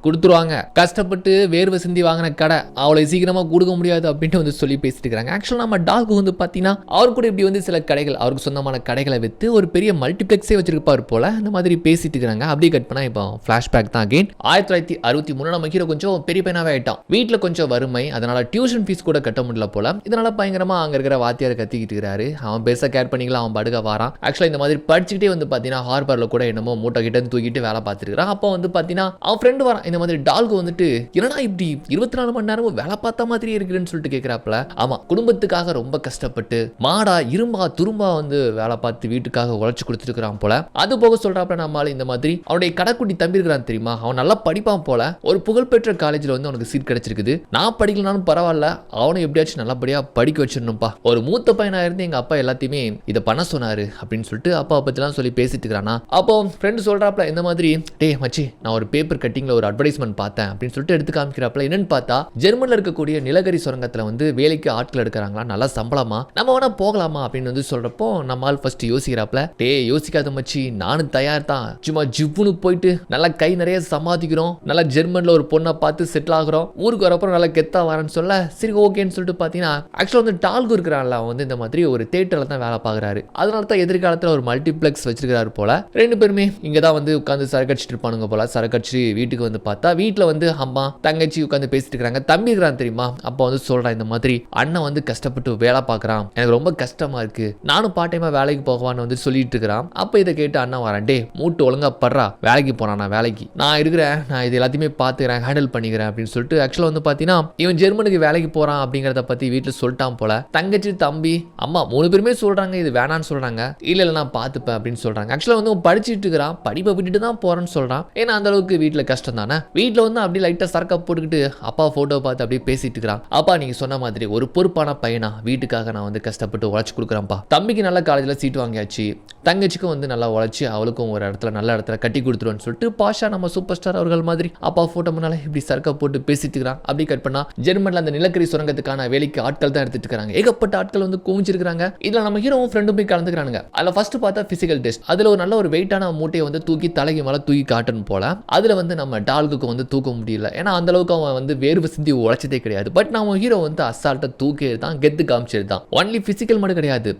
கொடுத்துருவாங்க கஷ்டப்பட்டு வேர்வை சிந்தி வாங்கின கடை அவ்வளவு சீக்கிரமா கொடுக்க முடியாது அப்படின்ட்டு வந்து சொல்லி பேசிட்டு இருக்காங்க. ஆக்சுவலா நம்ம டால்கு வந்து பாத்தீங்கன்னா அவர் கூட இப்படி வந்து சில கடைகள் அவருக்கு சொந்தமான கடைகளை வித்து ஒரு பெரிய மல்டிபிளெக்ஸே வச்சிருப்பாரு போல. இந்த மாதிரி பேசிட்டு இருக்காங்க. அப்படியே கட் பண்ணா இப்போ பிளாஷ்பேக் தான் அகைன் 1963 நம்ம ஹீரோ கொஞ்சம் பெரிய பையனாவே ஆயிட்டான். வீட்டுல கொஞ்சம் வறுமை அதனால டியூஷன் ஃபீஸ் கூட கட்ட முடியல போல. இதனால பயங்கரமா அங்க இருக்கிற வாத்தியார் கத்திக்கிட்டு இருக்காரு. அவன் பெருசா கேர் பண்ணிக்கலாம் அவன் படுக வாரான். ஆக்சுவலா இந்த மாதிரி படிச்சுக்கிட்டே வந்து பாத்தீங்கன்னா ஹார்பர்ல கூட என்னமோ மூட்டை கிட்ட தூக்கிட்டு வேலை பார்த்துருக்கான். அப்போ வந்து பாத்தீங்கன்னா அவன் ஃப்ரெண்டு வரான். இந்த மாதிரி டால்கு வந்துட்டு என்னடா இப்படி 24 மணி நேரமும் வேலை பார்த்த மாதிரி இருக்குன்னு சொல்லிட்டு கேட்கிறாப்ல. ஆமா குடும்பத்துக்காக ரொம்ப கஷ்டப்பட்டு மாடா இரும்பா துரும்பா வந்து வேலை பார்த்து வீட்டுக்காக உழைச்சு கொடுத்துட்டு இருக்கிறான் போல. அது போக சொல்றாப்ல நம்மளால இந்த மாதிரி அவனுடைய கடைக்குட்டி தம்பி இருக்கிறான் தெரியுமா அவன் நல்லா படிப்பான் போல. ஒரு புகழ்பெற்ற காலேஜ்ல வந்து அவனுக்கு சீட் கிடைச்சிருக்குது. நான் படிக்கலனாலும் பரவாயில்ல அவனை எப்படியாச்சும் நல்லபடியா படிக்க வச்சிடணும்பா. ஒரு மூத்த பையனா இருந்து எங்க அப்பா எல்லாத்தையுமே இதை பண்ண சொன்னாரு அப்படின்னு சொல்லிட்டு அப்பா பத்திலாம் சொல்லி பேசிட்டு இருக்கிறானா. அப்போ ஃப்ரெண்டு சொல்றாப்ல இந்த மாதிரி டே மச்சி நான் ஒரு பேப்பர் கட்டிங்ல ஒரு அட்வர்டைஸ்மெண்ட் பார்த்தேன் அப்படின்னு சொல்லிட்டு எடுத்து காமிக்கிறாப்ல. என்னன்னு பார்த்தா ஜெர்மன்ல இருக்கக்கூடிய நிலக்கரி சுரங்கத்துல வந்து வேலைக்கு ஆட்கள் எடுக்கிறாங்களா நல்லா சம்பளமா நம்ம வேணா போகலாமா அப்படின்னு வந்து சொல்றப்போ நம்மால் ஃபர்ஸ்ட் யோசிக்கிறாப்ல. டே யோசிக்காத மச்சி நானும் தயார் தான் சும்மா ஜிப்புன்னு போயிட்டு நல்லா கை நிறைய சம்பாதிக்கிறோம் நல்லா ஜெர்மன்ல ஒரு பொண்ணை பார்த்து செட்டில் ஆகுறோம் ஊருக்கு வரப்போ நல்லா கெத்தா வரேன்னு சொல்ல சரி ஓகேன்னு சொல்லிட்டு பாத்தீங்கன்னா ஆக்சுவலா வந்து டால்கு இருக்கிறான்ல அவன் வந்து இந்த மாதிரி ஒரு தியேட்டர்ல தான் வேலை பார்க்குறாரு. அதனால தான் எதிர்காலத்தில் ஒரு மல்டிப்ளெக்ஸ் வச்சிருக்காரு போல. ரெண்டு பேருமே இங்க தான் வந்து உட்காந்து சரக்கடிச்சிட்டு இருப்பானுங்க போல. சரக்கடிச்சு வீட்டுக்கு வந்து பார்த்தா வீட்டில் வந்து அம்மா தங்கச்சி உட்காந்து பேசிட்டு இருக்காங்க. தம்பி இருக்கிறான் தெரியுமா அப்போ வந்து சொல்றான் இந்த மாதிரி அண்ணன் வந்து கஷ்டப்பட்டு வேலை பார்க்குறான் எனக்கு ரொம்ப கஷ்டமா இருக்கு நானும் பார்ட் டைமா வேலைக்கு போகவான்னு வந்து சொல்லிட்டு இருக்கிறான். அப்போ இதை கேட்டு அண்ணன் வரேன் டே மூட்டு ஒழுங்கா படுறா வேலைக்கு போறான் நான் வேலைக்கு நான் இருக்கிறேன் நான் இது எல்லாத்தையுமே பார்த்துக்கிறேன் ஹேண்டில் பண்ணிக்கிறேன் அப்படின்னு சொல்லிட்டு ஆக்சுவலாக வந்து பார்த்தீங்கன்னா இவன் ஜெர்மனுக்கு வேலைக்கு போறான் அப்படிங்கிறத பத்தி வீட்டில் சொல்லிட்டான் போல. தங்கச்சி தம்பி அம்மா 3 பேருமே சொல்றாங்க இது வேணான்னு சொல்றாங்க. இல்ல நான் பார்த்துப்பேன் அப்படின்னு சொல்றாங்க. ஆக்சுவலா வந்து படிச்சுட்டு இருக்கிறான் படிப்பை விட்டுட்டு தான் போறேன்னு சொல்றான். ஏன்னா அந்த அளவுக்கு வீட்டுல கஷ்டம் தானே. வீட்டுல வந்து அப்படி லைட்டா சரக்கா போட்டுக்கிட்டு அப்பா போட்டோ பார்த்து அப்படியே பேசிட்டு இருக்கிறான். அப்பா நீங்க சொன்ன மாதிரி ஒரு பொறுப்பான பையனா வீட்டுக்காக நான் வந்து கஷ்டப்பட்டு உழைச்சு கொடுக்குறேன்ப்பா. தம்பிக்கு நல்ல காலேஜ்ல சீட் வாங்கியாச்சு தங்கச்சிக்கும் வந்து நல்லா உழைச்சி அவளுக்கும் ஒரு இடத்துல நல்ல இடத்துல கட்டி கொடுத்துருன்னு சொல்லிட்டு பாஷா நம்ம சூப்பர் ஸ்டார் அவர்கள் மாதிரி அப்பா போட்டோ முன்னால இப்படி சரக்கா போட்டு பேசிட்டு இருக்கிறான். அப்படி கட் பண்ணா ஜெர்மன்ல அந்த நிலக்கரி சுரங்கத்துக்கான வேலைக்கு ஆட்கள் தான் எடுத்துட்டு இருக்காங்க. ஏகப்பட்ட ஆட்கள் வந்து குவிஞ்சிருக்காங்க. இதுல நம்ம ஹீரோவும் ஃப்ரெண்டும் போய் கலந்துக்கிறாங்க. அதுல ஃபர்ஸ்ட் பார்த்தா பிசிக்கல் டெஸ்ட். அதுல ஒரு நல்ல ஒரு வெயிட்டான மூட்டையை வந்து தூக்கி தலைக்கு மேல தூக்கி காட்டணும் போல. அதுல வந்து நம்ம டால்குக்கு வந்து தூக்க முடியல. ஏன்னா அந்த அளவுக்கு அவன் வந்து வேர்வை சிந்தி உழைச்சதே கிடையாது. பட் நம்ம ஹீரோ வந்து அசால்ட்டா தூக்கி தான் கெத்து காமிச்சிருந்தான். ஒன்லி பிசிக்கல் மட்டும் கிடையாது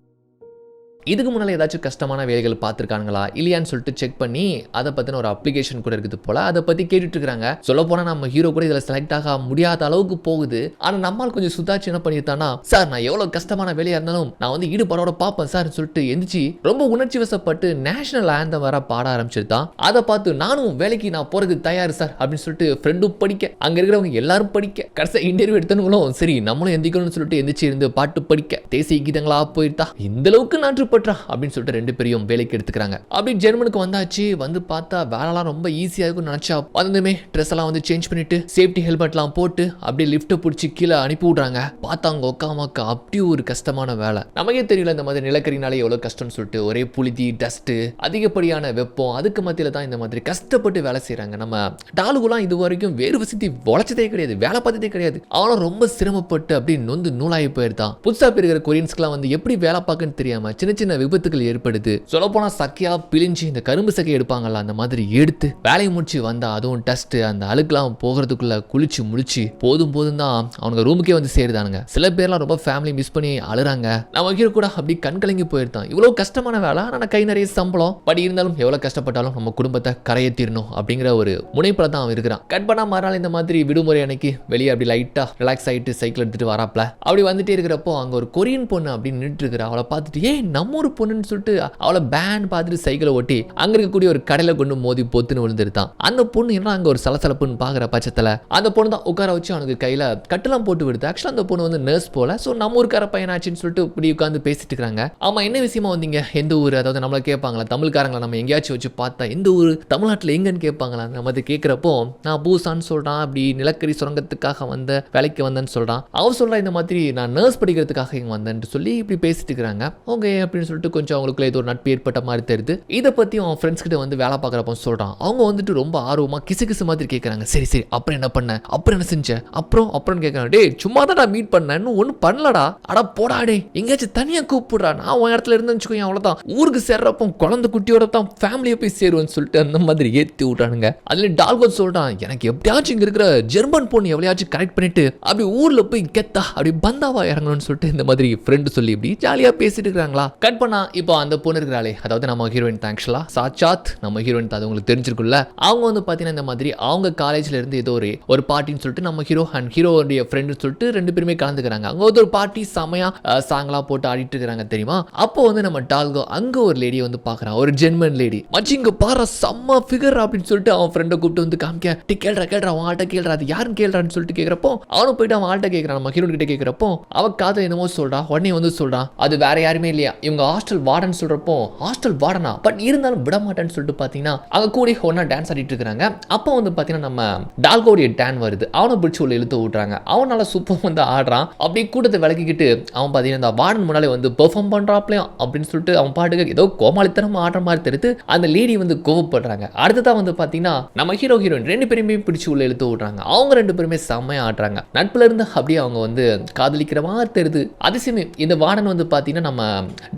இதுக்கு முன்னால ஏதாச்சும் கஷ்டமான வேலைகள் பார்த்துருக்காங்களா இல்லையான்னு சொல்லிட்டு செக் பண்ணி அதை பற்றின ஒரு அப்ளிகேஷன் கூட இருக்குது போல. அதை பற்றி கேட்டுட்டு இருக்காங்க. சொல்ல போனால் நம்ம ஹீரோ கூட இதில் செலக்ட் ஆக முடியாத அளவுக்கு போகுது. ஆனால் நம்மால் கொஞ்சம் சுதாச்சு என்ன பண்ணியிருந்தானா சார் நான் எவ்வளோ கஷ்டமான வேலையாக இருந்தாலும் நான் வந்து ஈடுபாடோட பார்ப்பேன் சார் சொல்லிட்டு எந்திரிச்சு ரொம்ப உணர்ச்சி வசப்பட்டு நேஷனல் ஆந்தம் வர பாட ஆரம்பிச்சிருந்தான். அதை பார்த்து நானும் வேலைக்கு நான் போறதுக்கு தயார் சார் அப்படின்னு சொல்லிட்டு ஃப்ரெண்டும் படிக்க அங்கே இருக்கிறவங்க எல்லாரும் படிக்க கடைசி இன்டர்வியூ எடுத்தவங்களும் சரி நம்மளும் எந்திக்கணும்னு சொல்லிட்டு எந்திரிச்சு இருந்து பாட்டு படிக்க தேசிய கீதங்களா போயிருந்தா இந்த அளவுக்கு நாட்டு அப்படின்னு சொல்லிட்டு ரெண்டு பேரையும் வேலைக்கு எடுத்துக்கிறாங்க. அப்படி ஜெர்மனுக்கு வந்தாச்சு. வந்து பார்த்தா வேலைலாம் ரொம்ப ஈஸியா இருக்கும்னு நினைச்சா வந்ததுமே ட்ரெஸ் எல்லாம் வந்து சேஞ்ச் பண்ணிட்டு சேஃப்டி ஹெல்மெட்லாம் போட்டு அப்படியே லிஃப்ட் பிடிச்சி கீழே அனுப்பி விடுறாங்க. பார்த்தாங்க உக்காமக்கா அப்படி ஒரு கஷ்டமான வேலை. நமக்கே தெரியல இந்த மாதிரி நிலக்கரினாலே எவ்வளவு கஷ்டம்னு சொல்லிட்டு ஒரே புழுதி டஸ்ட் அதிகப்படியான வெப்பம் அதுக்கு மத்தியில தான் இந்த மாதிரி கஷ்டப்பட்டு வேலை செய்யறாங்க. நம்ம டாலுகுலாம் இது வரைக்கும் வேறு வசதி உழைச்சதே கிடையாது வேலை பார்த்ததே கிடையாது. அவனும் ரொம்ப சிரமப்பட்டு அப்படி நொந்து நூலாகி போயிருந்தான். புதுசா பெறுகிற கொரியன்ஸ்க்குலாம் வந்து எப்படி வேலை பார்க்கன்னு தெரியாம சின்ன சின்ன விபத்துகள் ஏற்படுது. சொல்ல போனா சக்கையா பிழிஞ்சு இந்த கரும்பு சக்கை எடுப்பாங்கல்ல அந்த மாதிரி எடுத்து வேலையை முடிச்சு வந்தா அதுவும் டஸ்ட் அந்த அழுக்கெல்லாம் போகிறதுக்குள்ள குளிச்சு முடிச்சு போதும் போதும் தான் அவங்க ரூமுக்கே வந்து சேருதானுங்க. சில பேர்லாம் ரொம்ப ஃபேமிலி மிஸ் பண்ணி அழுறாங்க. நம்ம ஹீரோ கூட அப்படி கண் கலங்கி போயிருந்தான். இவ்வளவு கஷ்டமான வேலை ஆனா கை நிறைய சம்பளம் பட் இருந்தாலும் எவ்வளவு கஷ்டப்பட்டாலும் நம்ம குடும்பத்தை கரையேற்றிடணும் அப்படிங்கிற ஒரு முனைப்புல தான் அவன் இருக்கிறான். கட் பண்ணா மறுநாள் இந்த மாதிரி விடுமுறை அன்னைக்கு வெளியே அப்படி லைட்டா ரிலாக்ஸ் ஆயிட்டு சைக்கிள் எடுத்துட்டு வராப்ல அப்படி வந்துட்டே இருக்கிறப்போ அங்க ஒரு கொரியன் பொண்ணு அப்படி நின்றுட்டு இருக்கிற அவளை பார்த்துட்டு ஏன் நம்ம நம்ம ஒரு பொண்ணுன்னு சொல்லிட்டு அவளை பேன் பார்த்துட்டு சைக்கிளை ஓட்டி அங்க இருக்கக்கூடிய ஒரு கடையில கொண்டு மோதி பொத்துன்னு விழுந்துருத்தான். அந்த பொண்ணு என்ன அங்க ஒரு சலசலப்புன்னு பாக்குற பட்சத்துல அந்த பொண்ணு தான் உட்கார வச்சு அவனுக்கு கையில கட்டெல்லாம் போட்டு விடுது. ஆக்சுவலா அந்த பொண்ணு வந்து நர்ஸ் போல. ஸோ நம்ம ஊருக்கார பையனாச்சுன்னு சொல்லிட்டு இப்படி உட்காந்து பேசிட்டு இருக்காங்க. ஆமா என்ன விஷயமா வந்தீங்க, எந்த ஊர், அதாவது நம்மள கேட்பாங்களா தமிழ்காரங்களை நம்ம எங்கேயாச்சும் வச்சு பார்த்தா எந்த ஊர் தமிழ்நாட்டில் எங்கன்னு கேட்பாங்களா. நம்ம அதை கேட்குறப்போ நான் பூசான்னு சொல்றான், அப்படி நிலக்கரி சுரங்கத்துக்காக வந்த வேலைக்கு வந்தேன்னு சொல்றான். அவர் சொல்றா இந்த மாதிரி நான் நர்ஸ் படிக்கிறதுக்காக இங்கே வந்தேன்னு சொல்லி இப்படி பேசிட்டு இருக்கிறாங்க. ஓகே அப்படின்னு சொல்லிட்டு கொஞ்சம் அவங்களுக்குள்ள ஏதோ ஒரு நட்பு ஏற்பட்ட மாதிரி தெரியுது. இதை பத்தி அவன் ஃப்ரெண்ட்ஸ் கிட்ட வந்து வேலை பார்க்குறப்போ சொல்றான். அவங்க வந்துட்டு ரொம்ப ஆர்வமா கிசு கிசு மாதிரி கேட்குறாங்க. சரி சரி அப்புறம் என்ன பண்ண, அப்புறம் என்ன செஞ்ச, அப்புறம் கேட்குறான். டே சும்மா தான் நான் மீட் பண்ணேன், இன்னும் ஒன்றும் பண்ணலடா. அடா போடா டே, எங்கேயாச்சும் தனியாக கூப்பிடுறா, நான் உன் இடத்துல இருந்து வச்சுக்கோ, அவ்வளோதான். ஊருக்கு சேர்றப்போ குழந்தை குட்டியோட தான் ஃபேமிலியை போய் சேருவேன்னு சொல்லிட்டு அந்த மாதிரி ஏற்றி விட்டானுங்க. அதுல டால்கோ சொல்றான், எனக்கு எப்படியாச்சும் இங்க இருக்கிற ஜெர்மன் பொண்ணு எவ்வளையாச்சும் கரெக்ட் பண்ணிட்டு அப்படி ஊர்ல போய் கெத்தா அப்படி பந்தாவா இறங்கணும்னு சொல்லிட்டு இந்த மாதிரி ஃப்ரெண்டு சொல்லி இப்படி ஜாலியா பேசிட்டு இருக்காங்களா. கட் பண்ணா இப்போ அந்த பொண்ணு இருக்கிறாளே, அதாவது நம்ம ஹீரோயின் ஆக்சுவலா சாட்சாத் நம்ம ஹீரோயின் அது உங்களுக்கு தெரிஞ்சிருக்குல்ல. அவங்க வந்து பாத்தீங்கன்னா இந்த மாதிரி அவங்க காலேஜ்ல இருந்து ஏதோ ஒரு பார்ட்டின்னு சொல்லிட்டு நம்ம ஹீரோ அண்ட் ஹீரோடைய ஃப்ரெண்டு சொல்லிட்டு ரெண்டு பேருமே கலந்துக்கிறாங்க. அங்க ஒரு பார்ட்டி செமையா சாங்லாம் போட்டு ஆடிட்டு இருக்காங்க தெரியுமா. அப்போ வந்து நம்ம டால்கோ அங்க ஒரு லேடியை வந்து பாக்குறான், ஒரு ஜெர்மன் லேடி. மச்சிங்க பாரு செம்ம ஃபிகர் அப்படின்னு சொல்லிட்டு அவன் ஃப்ரெண்டை கூப்பிட்டு வந்து காமிக்க, கேள்றா அவன் ஆள்கிட்ட கேள்றா, அது யாருன்னு கேள்றான்னு சொல்லிட்டு கேட்கிறப்போ அவனும் போயிட்டு அவன் ஆள்கிட்ட கேட்கறான், நம்ம ஹீரோ கிட்ட கேட்கிறப்போ அவ காதல் என்னமோ சொல்றா. உடனே வந்து சொல்றான் அது வேற யாருமே இல்லையா, இவங்க ஹாஸ்டல் வார்டன் சொல்றப்போ ஹாஸ்டல் வார்டனா, பட் இருந்தாலும் விட மாட்டேன்னு சொல்லிட்டு பாத்தீங்கன்னா அவங்க கூட ஒன்னா டான்ஸ் ஆடிட்டு இருக்காங்க. அப்போ வந்து பாத்தீங்கன்னா நம்ம டால்கோடைய டான் வருது, அவனை பிடிச்சி உள்ள இழுத்து விட்டுறாங்க. அவன் நல்லா சூப்பர் வந்து ஆடுறான். அப்படியே கூட்டத்தை விளக்கிக்கிட்டு அவன் பாத்தீங்கன்னா இந்த வார்டன் முன்னாலே வந்து பெர்ஃபார்ம் பண்றாப்லையும் அப்படின்னு சொல்லிட்டு அவன் பாட்டுக்கு ஏதோ கோமாளித்தனமா ஆடுற மாதிரி தெரியுது. அந்த லேடி வந்து கோவப்படுறாங்க. அடுத்ததான் வந்து பாத்தீங்கன்னா நம்ம ஹீரோயின் ரெண்டு பேருமே பிடிச்சி உள்ள இழுத்து விடுறாங்க. அவங்க ரெண்டு பேருமே செம்மையா ஆடுறாங்க. நட்புல இருந்து அப்படியே அவங்க வந்து காதலிக்கிற மாதிரி தெரியுது. அதிசயமே இந்த வார்டன் வந்து பாத்தீங்கன்னா நம்ம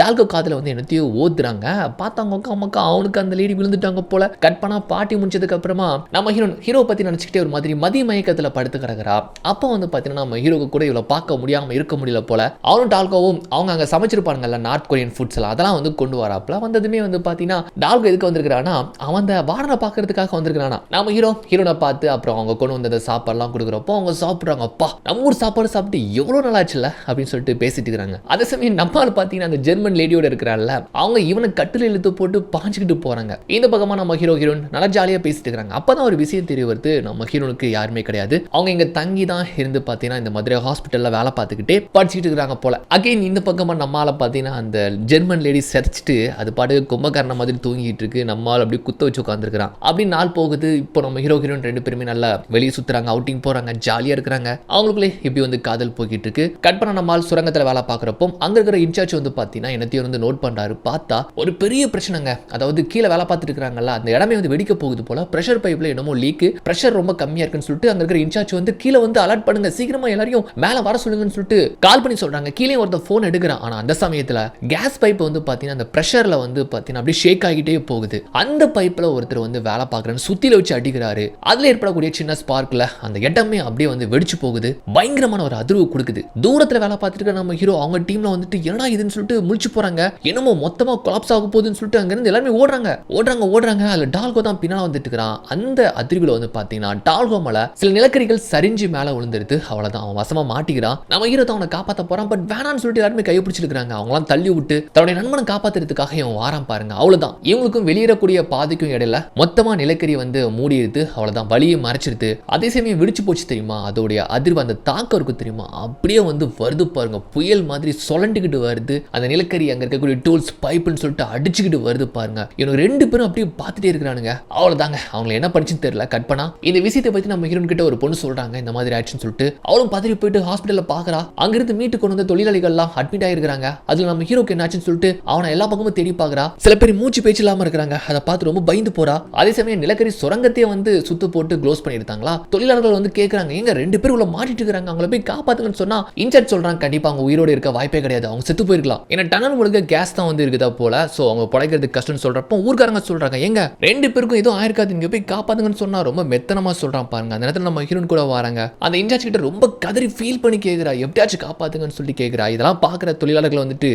டால்கோ காதல வந்து என்னத்தையோ ஓதுறாங்க. பார்த்தாங்க அம்மாக்கா அவனுக்கு அந்த லேடி விழுந்துட்டாங்க போல. கட் பண்ணா பாட்டி முடிச்சதுக்கு அப்புறமா நம்ம ஹீரோ பத்தி நினைச்சுக்கிட்டே ஒரு மாதிரி மதிய மயக்கத்துல படுத்து கிடக்குறா. அப்போ வந்து பாத்தீங்கன்னா நம்ம ஹீரோக்கு கூட இவ்வளவு பார்க்க முடியாம இருக்க முடியல போல. அவனும் டால்கோவும் அவங்க அங்க சமைச்சிருப்பாங்கல்ல நார்த் கொரியன் ஃபுட்ஸ் எல்லாம், அதெல்லாம் வந்து கொண்டு வராப்ல. வந்ததுமே வந்து பாத்தீங்கன்னா டால்கோ எதுக்கு வந்திருக்கானா, அவன் அந்த வார்டனை பாக்குறதுக்காக வந்திருக்கானா. நம்ம ஹீரோனை பார்த்து அப்புறம் அவங்க கொண்டு வந்த சாப்பாடுலாம் கொடுக்குறப்போ அவங்க சாப்பிட்றாங்க. அப்பா நம்ம ஊர் சாப்பாடு சாப்பிட்டு எவ்வளவு நல்லா ஆச்சுல்ல அப்படின்னு சொல்லிட்டு பேசிட்டு இருக்காங்க. அதே சமயம் நம்மால் பாத்தீங்கன்னா அந்த ஜெர்மன் லேடியோட இருக்கிறாள்ல, அவங்க இவனை கட்டில இழுத்து போட்டு பாஞ்சுக்கிட்டு போறாங்க. இந்த பக்கமா நம்ம ஹீரோயின் நல்லா ஜாலியா பேசிட்டு இருக்காங்க. அப்பதான் ஒரு விஷயம் தெரிய வருது, நம்ம ஹீரோனுக்கு யாருமே கிடையாது. அவங்க இங்க தங்கி தான் இருந்து பாத்தீங்கன்னா இந்த மதுரை ஹாஸ்பிட்டல்ல வேலை பார்த்துக்கிட்டே படிச்சுட்டு இருக்காங்க போல. அகைன் இந்த பக்கமா நம்மால பாத்தீங்கன்னா அந்த ஜெர்மன் லேடி செரிச்சிட்டு அது பாட்டு கும்பகாரண மாதிரி தூங்கிட்டு இருக்கு. நம்மால் அப்படி குத்த வச்சு உட்காந்துருக்கான். அப்படி நாள் போகுது. இப்போ நம்ம ஹீரோயின் ரெண்டு பேருமே நல்லா வெளியே சுத்துறாங்க, அவுட்டிங் போறாங்க, ஜாலியா இருக்கிறாங்க. அவங்களுக்குள்ளே இப்படி வந்து காதல் போய்கிட்டு இருக்கு. கட் பண்ண நம்மால் சுரங்கத்துல வேலை பார்க்குறப்போ அங்க இருக்கிற இன்சார்ஜ் வந்து பாத்தீங்கன்னா என்னத்தையும் வந்து நோட் பண்றாரு. பார்த்தா ஒரு பெரிய பிரச்சனைங்க. அதாவது கீழே வேலை பார்த்துட்டு இருக்காங்கல்ல, அந்த இடமே வந்து வெடிக்க போகுது போல. பிரஷர் பைப்ல என்னமோ லீக், பிரஷர் ரொம்ப கம்மியா இருக்குன்னு சொல்லிட்டு அங்க இருக்கிற இன்சார்ஜ் வந்து கீழே வந்து அலர்ட் பண்ணுங்க, சீக்கிரமா எல்லாரையும் மேல வர சொல்லுங்கன்னு சொல்லிட்டு கால் பண்ணி சொல்றாங்க. கீழே ஒருத்தர் போன் எடுக்கிறான். ஆனா அந்த சமயத்துல கேஸ் பைப் வந்து பாத்தீங்கன்னா அந்த பிரஷர்ல வந்து பாத்தீங்கன்னா அப்படியே ஷேக் ஆகிட்டே போகுது. அந்த பைப்ல ஒருத்தர் வந்து வேலை பார்க்கறன்னு சுத்தில வச்சு அடிக்கிறாரு. அதுல ஏற்படக்கூடிய சின்ன ஸ்பார்க்ல அந்த இடமே அப்படியே வந்து வெடிச்சு போகுது. பயங்கரமான ஒரு அதிர்வு கொடுக்குது. தூரத்துல வேலை பார்த்துட்டு இருக்க நம்ம ஹீரோ அவங்க டீம்ல வந்துட்டு என்னடா இதுன்னு சொல்லிட்டு முழிச்சு போறாங்க. என்னமோ மொத்தமா கொலாப்ஸ் ஆக போகுதுன்னு சொல்லிட்டு அங்க இருந்து எல்லாரும் ஓடுறாங்க. அதுல டால்கோ தான் பின்னால வந்துட்டு இருக்கான். அந்த அதிர்வுல வந்து பாத்தீங்கன்னா டால்கோ மேல சில நிலக்கரிகள் சரிஞ்சு மேல விழுந்துருது. அவ்வளவுதான், அவன் வசமா மாட்டிக்கிறான். நம்ம ஹீரோ தான் அவனை காப்பாத்த போறான். பட் வேணான்னு சொல்லிட்டு எல்லாருமே கையை பிடிச்சிருக்காங்க. அவங்களாம் தள்ளி விட்டு தன்னுடைய நண்பனை காப்பாத்துறதுக்காக இவன் வாரான் பாருங்க. அவ்வளவுதான், இவங்களுக்கும் வெளியேறக்கூடிய பாதைக்கும் இடையில மொத்தமா நிலக்கரி வந்து மூடிடுது. அவ்வளவுதான், வழியை மறைச்சிருது. அதே சமயம் வெடிச்சு போச்சு தெரியுமா, அதோடைய அதிர்வு அந்த தாக்கம் இருக்கு தெரியுமா, அப்படியே வந்து வருது பாருங்க. புயல் மாதிரி சொலண்டிக்கிட்டு வருது. அந்த நிலக்கரி அங்க இருக்கக்கூடிய டூல்ஸ் பைப்புன்னு சொல்லிட்டு அடிச்சுக்கிட்டு வருது பாருங்க. இவனுக்கு ரெண்டு பேரும் அப்படியே பார்த்துட்டே இருக்கிறானுங்க. அவ்வளவுதாங்க, அவங்க என்ன படிச்சுன்னு தெரியல. கட் பண்ணா இந்த விஷயத்தை பத்தி நம்ம ஹீரோன் கிட்ட ஒரு பொண்ணு சொல்றாங்க இந்த மாதிரி ஆச்சுன்னு சொல்லிட்டு. அவளும் பதறி போயிட்டு ஹாஸ்பிட்டல்ல பாக்குறா. அங்கிருந்து மீட்டு கொண்டு வந்த தொழிலாளிகள் எல்லாம் அட்மிட் ஆயிருக்காங்க. அதுல நம்ம ஹீரோக்கு என்னாச்சுன்னு சொல்லிட்டு அவனை எல்லா பக்கமும் தேடி பாக்குறா. சில பேர் மூச்சு பேச்சு இல்லாம இருக்கிறாங்க. அதை பார்த்து ரொம்ப பயந்து போறா. அதே சமயம் நிலக்கரி சுரங்கத்தையே வந்து சுத்து போட்டு க்ளோஸ் பண்ணிருந்தாங்களா. தொழிலாளர்கள் வந்து கேட்கறாங்க, எங்க ரெண்டு பேர் உள்ள மாட்டிட்டு இருக்காங்க, அவங்கள போய் காப்பாத்துங்கன்னு சொன்னா இன்சார்ஜ் சொல்றாங்க, கண்டிப்பா அவங்க உயிரோடு இருக்க வாய்ப்பே கிடையாது, அவங்க செத்து போயிருக்கலாம். ஏன்னா டனல் முழுக்க கேஸ் தான் வந்து இருக்குதா போல. சோ அவங்க பழைக்கிறதுக்கு கஷ்டம்னு சொல்றப்போ ஊர்காரங்க சொல்றாங்க, எங்க ரெண்டு பேருக்கும் எதுவும் ஆயிருக்காது, நீங்க போய் காப்பாத்துங்கன்னு சொன்னா ரொம்ப மெத்தனமா சொல்றான் பாருங்க. அந்த நேரத்தில் நம்ம ஹீரோன் கூட வராங்க. அந்த இன்சார்ஜ் கிட்ட ரொம்ப கதறி ஃபீல் பண்ணி கேட்கிறா, எப்படியாச்சும் காப்பாத்துங்கன்னு சொல்லி கேட்கிறா. இதெல்லாம் பாக்குற தொழிலாளர்கள் வந்துட்டு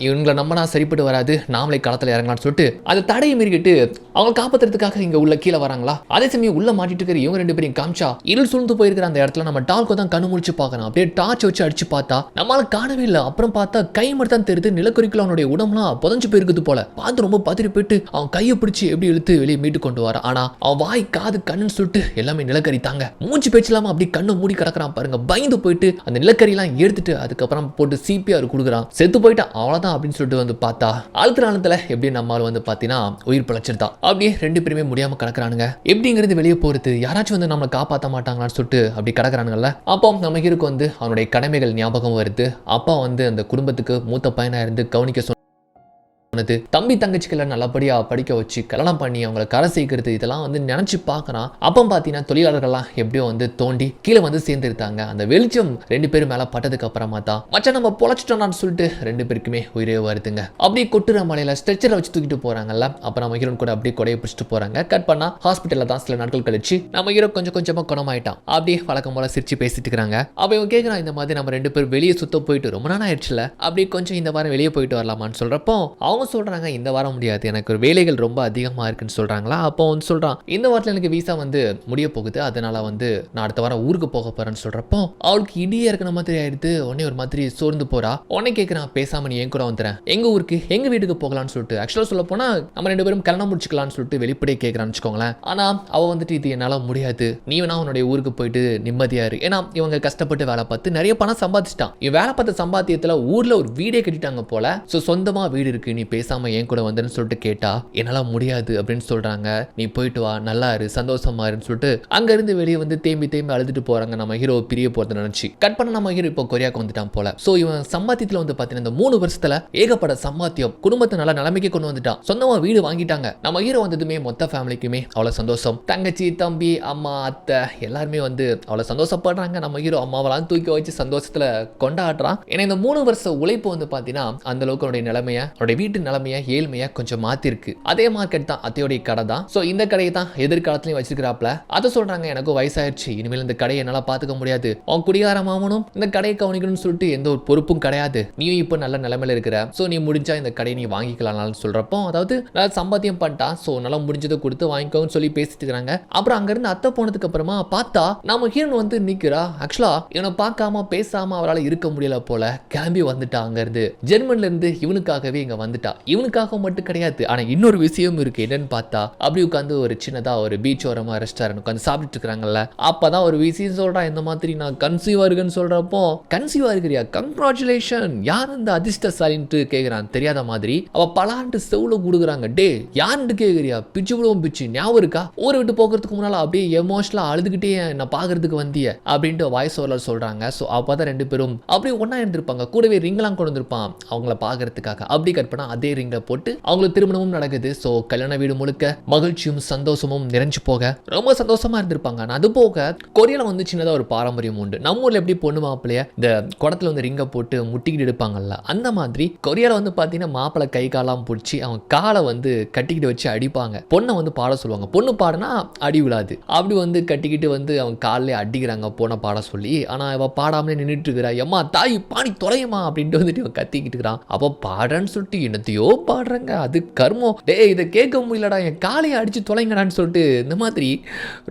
இவங்களை நம்பினா சரிப்பட்டு வராது, நாமளே களத்துல இறங்கலாம்னு சொல்லிட்டு அதை தடையை மீறிக்கிட்டு அவங்க காப்பாத்துறதுக்காக இங்க உள்ள கீழே வராங்களா. அதே சமயம் உள்ள மாட்டிட்டு இருக்கிற இவங்க ரெண்டு பேரும் காமிச்சா இருள் சூழ்ந்து போயிருக்கிற அந்த இடத்துல நம்ம டால்கோ தான் கண்ணு முடிச்சு பார்க்கணும். அப்படியே டார்ச் வச்சு அடிச்சு பார்த்தா நம்மளால காணவே இல்லை. அப்புறம் பார்த்தா கை மட்டும் தான் தெரியுது. நிலக்கரிக்குள்ள அவனுடைய உடம்புலாம் புதஞ்சு போயிருக்குது போல. பார்த்து ரொம்ப பதறி போயிட்டு அவன் கையை பிடிச்சி எப்படி இழுத்து வெளியே மீட்டு கொண்டு வர. ஆனா அவன் வாய் காது கண்ணுன்னு சொல்லிட்டு எல்லாமே நிலக்கரி தாங்க. மூச்சு பேச்சு இல்லாம அப்படி கண்ணு மூடி கிடக்குறான் பாருங்க. பயந்து போயிட்டு அந்த நிலக்கரி எல்லாம் எடுத்துட்டு அதுக்கப்புறம் போட்டு CPR கொடுக்குறான். செத்து போயிட்டான் அவ்வளவுதான் அப்படின்னு சொல்லிட்டு வந்து பார்த்தா அழுத்துல எப்படி நம்மால் வந்து பாத்தீங்கன்னா உயிர் பிழைச்சிருந்தான். அப்படியே 2 பேருமே முடியாம கிடக்குறானுங்க. எப்படிங்கிறது வெளியே போறது, யாராச்சும் வந்து நம்மளை காப்பாற்ற மாட்டாங்களான்னு சொல்லிட்டு அப்படி கிடக்குறானுங்கல்ல. அப்போ நம்ம ஹீரோக்கு வந்து அவனுடைய கடமைகள் ஞாபகம் வருது. அப்பா வந்து அந்த குடும்பத்துக்கு மூத்த பையனா இருந்து கவனிக்க தம்பி தங்கச்சிகளை நல்லபடியா படிக்க வச்சு கல்யாணம் பண்ணி அவங்களை கரை சேர்க்கிறது, இதெல்லாம் வந்து நினைச்சு பார்க்கறான். அப்போ பார்த்தீங்கன்னா தொழிலாளர்கள்லாம் எப்படியோ வந்து தோண்டி கீழே வந்து சேர்ந்துருத்தாங்க. அந்த வெளிச்சம் 2 பேரும் மேல பட்டதுக்கு அப்புறமா தான் மச்சான் நம்ம பொழைச்சிட்டோம்னு சொல்லிட்டு 2 பேருக்குமே உயிரே வருதுங்க. அப்படியே கொட்டுற மலையில ஸ்ட்ரெச்சரை வச்சு தூக்கிட்டு போறாங்கல்ல. அப்புறம் நம்ம ஹீரோன் கூட அப்படியே கொடையை பிடிச்சிட்டு போறாங்க. கட் பண்ணா ஹாஸ்பிட்டல்ல தான் சில நாட்கள் கழிச்சு நம்ம ஹீரோ கொஞ்சம் கொஞ்சமா குணமாயிட்டான். அப்படியே வழக்கம் போல சிரிச்சு பேசிட்டு இருக்காங்க. அப்ப இவன் கேட்கறான், இந்த மாதிரி நம்ம 2 பேரும் வெளியே சுத்த போயிட்டு ரொம்ப நாள் ஆயிடுச்சுல, அப்படியே கொஞ்சம் இந்த வாரம் வெளியே போயிட்டு வரலாமான்னு சொல்றப்போ அவங்க சொல்றாங்க இந்த வாரம் முடியாது, எனக்கு ஒரு வேலைகள் ரொம்ப அதிகமா இருக்குன்னு சொல்றாங்களா. அப்போ வந்து சொல்றான், இந்த வாரத்தில் எனக்கு வீசா வந்து முடிய போகுது, அதனால வந்து நான் அடுத்த வாரம் ஊருக்கு போக போறேன்னு சொல்றப்போ அவளுக்கு இடியா இருக்கிற மாதிரி ஆயிடுது. உடனே ஒரு மாதிரி சோர்ந்து போறா. உடனே கேட்கிறான், பேசாம நீ என் கூட வந்துறேன், எங்க ஊருக்கு எங்க வீட்டுக்கு போகலான்னு சொல்லிட்டு. ஆக்சுவலா சொல்ல போனா நம்ம 2 பேரும் கல்யாணம் முடிச்சுக்கலாம்னு சொல்லிட்டு வெளிப்படையே கேட்கறான்னு வச்சுக்கோங்களேன். ஆனா அவ வந்துட்டு இது என்னால முடியாது, நீ வேணா உன்னுடைய ஊருக்கு போயிட்டு நிம்மதியா இரு. ஏன்னா இவங்க கஷ்டப்பட்டு வேலை பார்த்து நிறைய பணம் சம்பாதிச்சிட்டான். இவன் வேலை பார்த்த சம்பாத்தியத்துல ஊர்ல ஒரு வீடே கட்டிட்டாங்க போல. சோ சொந்தமா வீடு இருக்கு, நீ பேசாம என் கூட வந்துன்னு சொல்லிட்டு கேட்டா என்னால முடியாது அப்படின்னு சொல்றாங்க. நீ போயிட்டு வா, நல்லா இரு, சந்தோஷமா இருன்னு சொல்லிட்டு அங்க இருந்து வெளியே வந்து தேம்பி அழுதுட்டு போறாங்க. நம்ம ஹீரோ பிரிய போறது நினைச்சு. கட் பண்ண நம்ம ஹீரோ இப்போ கொரியாக்கு வந்துட்டான் போல. சோ இவன் சம்பாத்தியத்துல வந்து பாத்தீங்கன்னா இந்த 3 வருஷத்துல ஏகப்பட்ட சம்பாத்தியம், குடும்பத்தை நல்ல நிலைமைக்கு கொண்டு வந்துட்டான். சொந்தமா வீடு வாங்கிட்டாங்க. நம்ம ஹீரோ வந்ததுமே மொத்த ஃபேமிலிக்குமே அவ்வளவு சந்தோஷம். தங்கச்சி, தம்பி, அம்மா, அத்தை எல்லாருமே வந்து அவ்வளவு சந்தோஷப்படுறாங்க. நம்ம ஹீரோ அம்மாவெல்லாம் தூக்கி வச்சு சந்தோஷத்துல கொண்டாடுறான். ஏன்னா இந்த 3 வருஷ உழைப்பு வந்து பாத்தீங்கன்னா அந்த அளவுக்கு அவனுடைய நிலைமைய, அவருடைய வீட்டு நிலைமைய, ஏழ்மைய கொஞ்சம் மாத்திருக்கு. அதே மார்க்கெட் தான் அத்தையோடைய கடை தான். சோ இந்த கடையை தான் எதிர்காலத்திலயும் வச்சிருக்கிறாப்ல. அதை சொல்றாங்க, எனக்கு வயசாயிருச்சு, இனிமேல் இந்த கடையை என்னால பாத்துக்க முடியாது, அவன் குடிகார மாமனும் இந்த கடையை கவனிக்கணும்னு சொல்லிட்டு எந்த ஒரு பொறுப்பும் கிடையாது, நீயும் இப்ப நல்ல நிலைமையில இருக்கிற, சோ நீ முடிஞ்சா இந்த கடையை நீ வாங்கிக்கலாம் சொல்றப்போ, அதாவது நல்லா சம்பாத்தியம் பண்ணிட்டா, சோ நல்லா முடிஞ்சதை கொடுத்து வாங்கிக்கோன்னு சொல்லி பேசிட்டு இருக்காங்க. அப்புறம் அங்க இருந்து அத்தை போனதுக்கு அப்புறமா பார்த்தா நம்ம ஹீரோன் வந்து நிக்கிறா. ஆக்சுவலா இவனை பார்க்காம பேசாம அவரால் இருக்க முடியல போல, கிளம்பி வந்துட்டா. அங்க இருந்து ஜெர்மன்ல இருந்து இவனுக்காகவே இங்க வந்துட்டா. இவனுக்காக மட்டும் கிடையாது, ஆனா இன்னொரு விஷயம் இருக்கு. என்னன்னு பார்த்தா அப்படி உட்காந்து ஒரு சின்னதா ஒரு பீச் ஓரமா ரெஸ்டாரண்ட் உட்காந்து சாப்பிட்டு இருக்காங்கல்ல. அப்பதான் ஒரு விஷயம் சொல்றான், இந்த மாதிரி நான் கன்சீவா இருக்குன்னு சொல்றப்போ, கன்சீவா இருக்கிறியா, கங்க்ராச்சுலேஷன், யார் இந்த அதிர்ஷ்டசாலின்ட்டு கேக்குறான். தெரியாத மாதிரி அவ பலாண்டு செவுல கொடுக்குறாங்க. டே யாருன்னு கேக்குறியா, பிச்சு விடுவோம் பிச்சு, ஞாபகம் இருக்கா, ஊரை விட்டு போகிறதுக்கு முன்னால அப்படியே எமோஷனலா அழுதுகிட்டே என்ன பாக்குறதுக்கு வந்திய அப்படின்ட்டு வாய்ஸ் ஓவர்ல சொல்றாங்க. சோ அப்பதான் 2 பேரும் அப்படியே ஒன்னா இருந்திருப்பாங்க. கூடவே ரிங்லாம் கொண்டு வந்திருப்பான் அவங்கள பாக்குறதுக்காக. அப்படி கட் பண்ணா அதே ரிங்ல போட்டு அவங்களுக்கு திருமணமும் நடக்குது. சோ கல்யாண வீடு முழுக்க மகிழ்ச்சியும் சந்தோஷமும் நிறைஞ்சு போக ரொம்ப சந்தோஷமா இருந்திருப்பாங்க. அது போக கொரியால வந்து சின்னதா ஒரு பாரம்பரியம் உண்டு. நம்ம ஊர்ல எப்படி பொண்ணு மாப்பிள்ளைய இந்த குடத்துல வந்து ரிங்க போட்டு முட்டிக்கிட்டு எடுப்பாங்கல்ல, அந்த மாதிரி கொரியால வந்து பாத்தீங்கன்னா மாப்பிள்ளை கை காலாம் பிடிச்சி அவன் காலை வந்து கட்டிக்கிட்டு வச்சு அடிப்பாங்க. பொண்ணை வந்து பாட சொல்லுவாங்க. பொண்ணு பாடுனா அடி விழாது, அப்படி வந்து கட்டிக்கிட்டு வந்து அவன் காலிலே அடிக்கிறாங்க பொண்ணை பாட சொல்லி. ஆனா அவ பாடாமலே நின்றுட்டு இருக்கிறா. எம்மா தாய் பாடி தொலையுமா அப்படின்ட்டு வந்துட்டு அவன் கத்திக்கிட்டு இருக்கிறான். அப்ப பாடன்னு சொல்லிட்டு என்னத்தையோ பாடுறாங்க. அது கர்மம், டே இதை கேட்க முடியலடா, என் காலையை அடிச்சு தொலைங்கடான்னு சொல்லிட்டு இந்த மாதிரி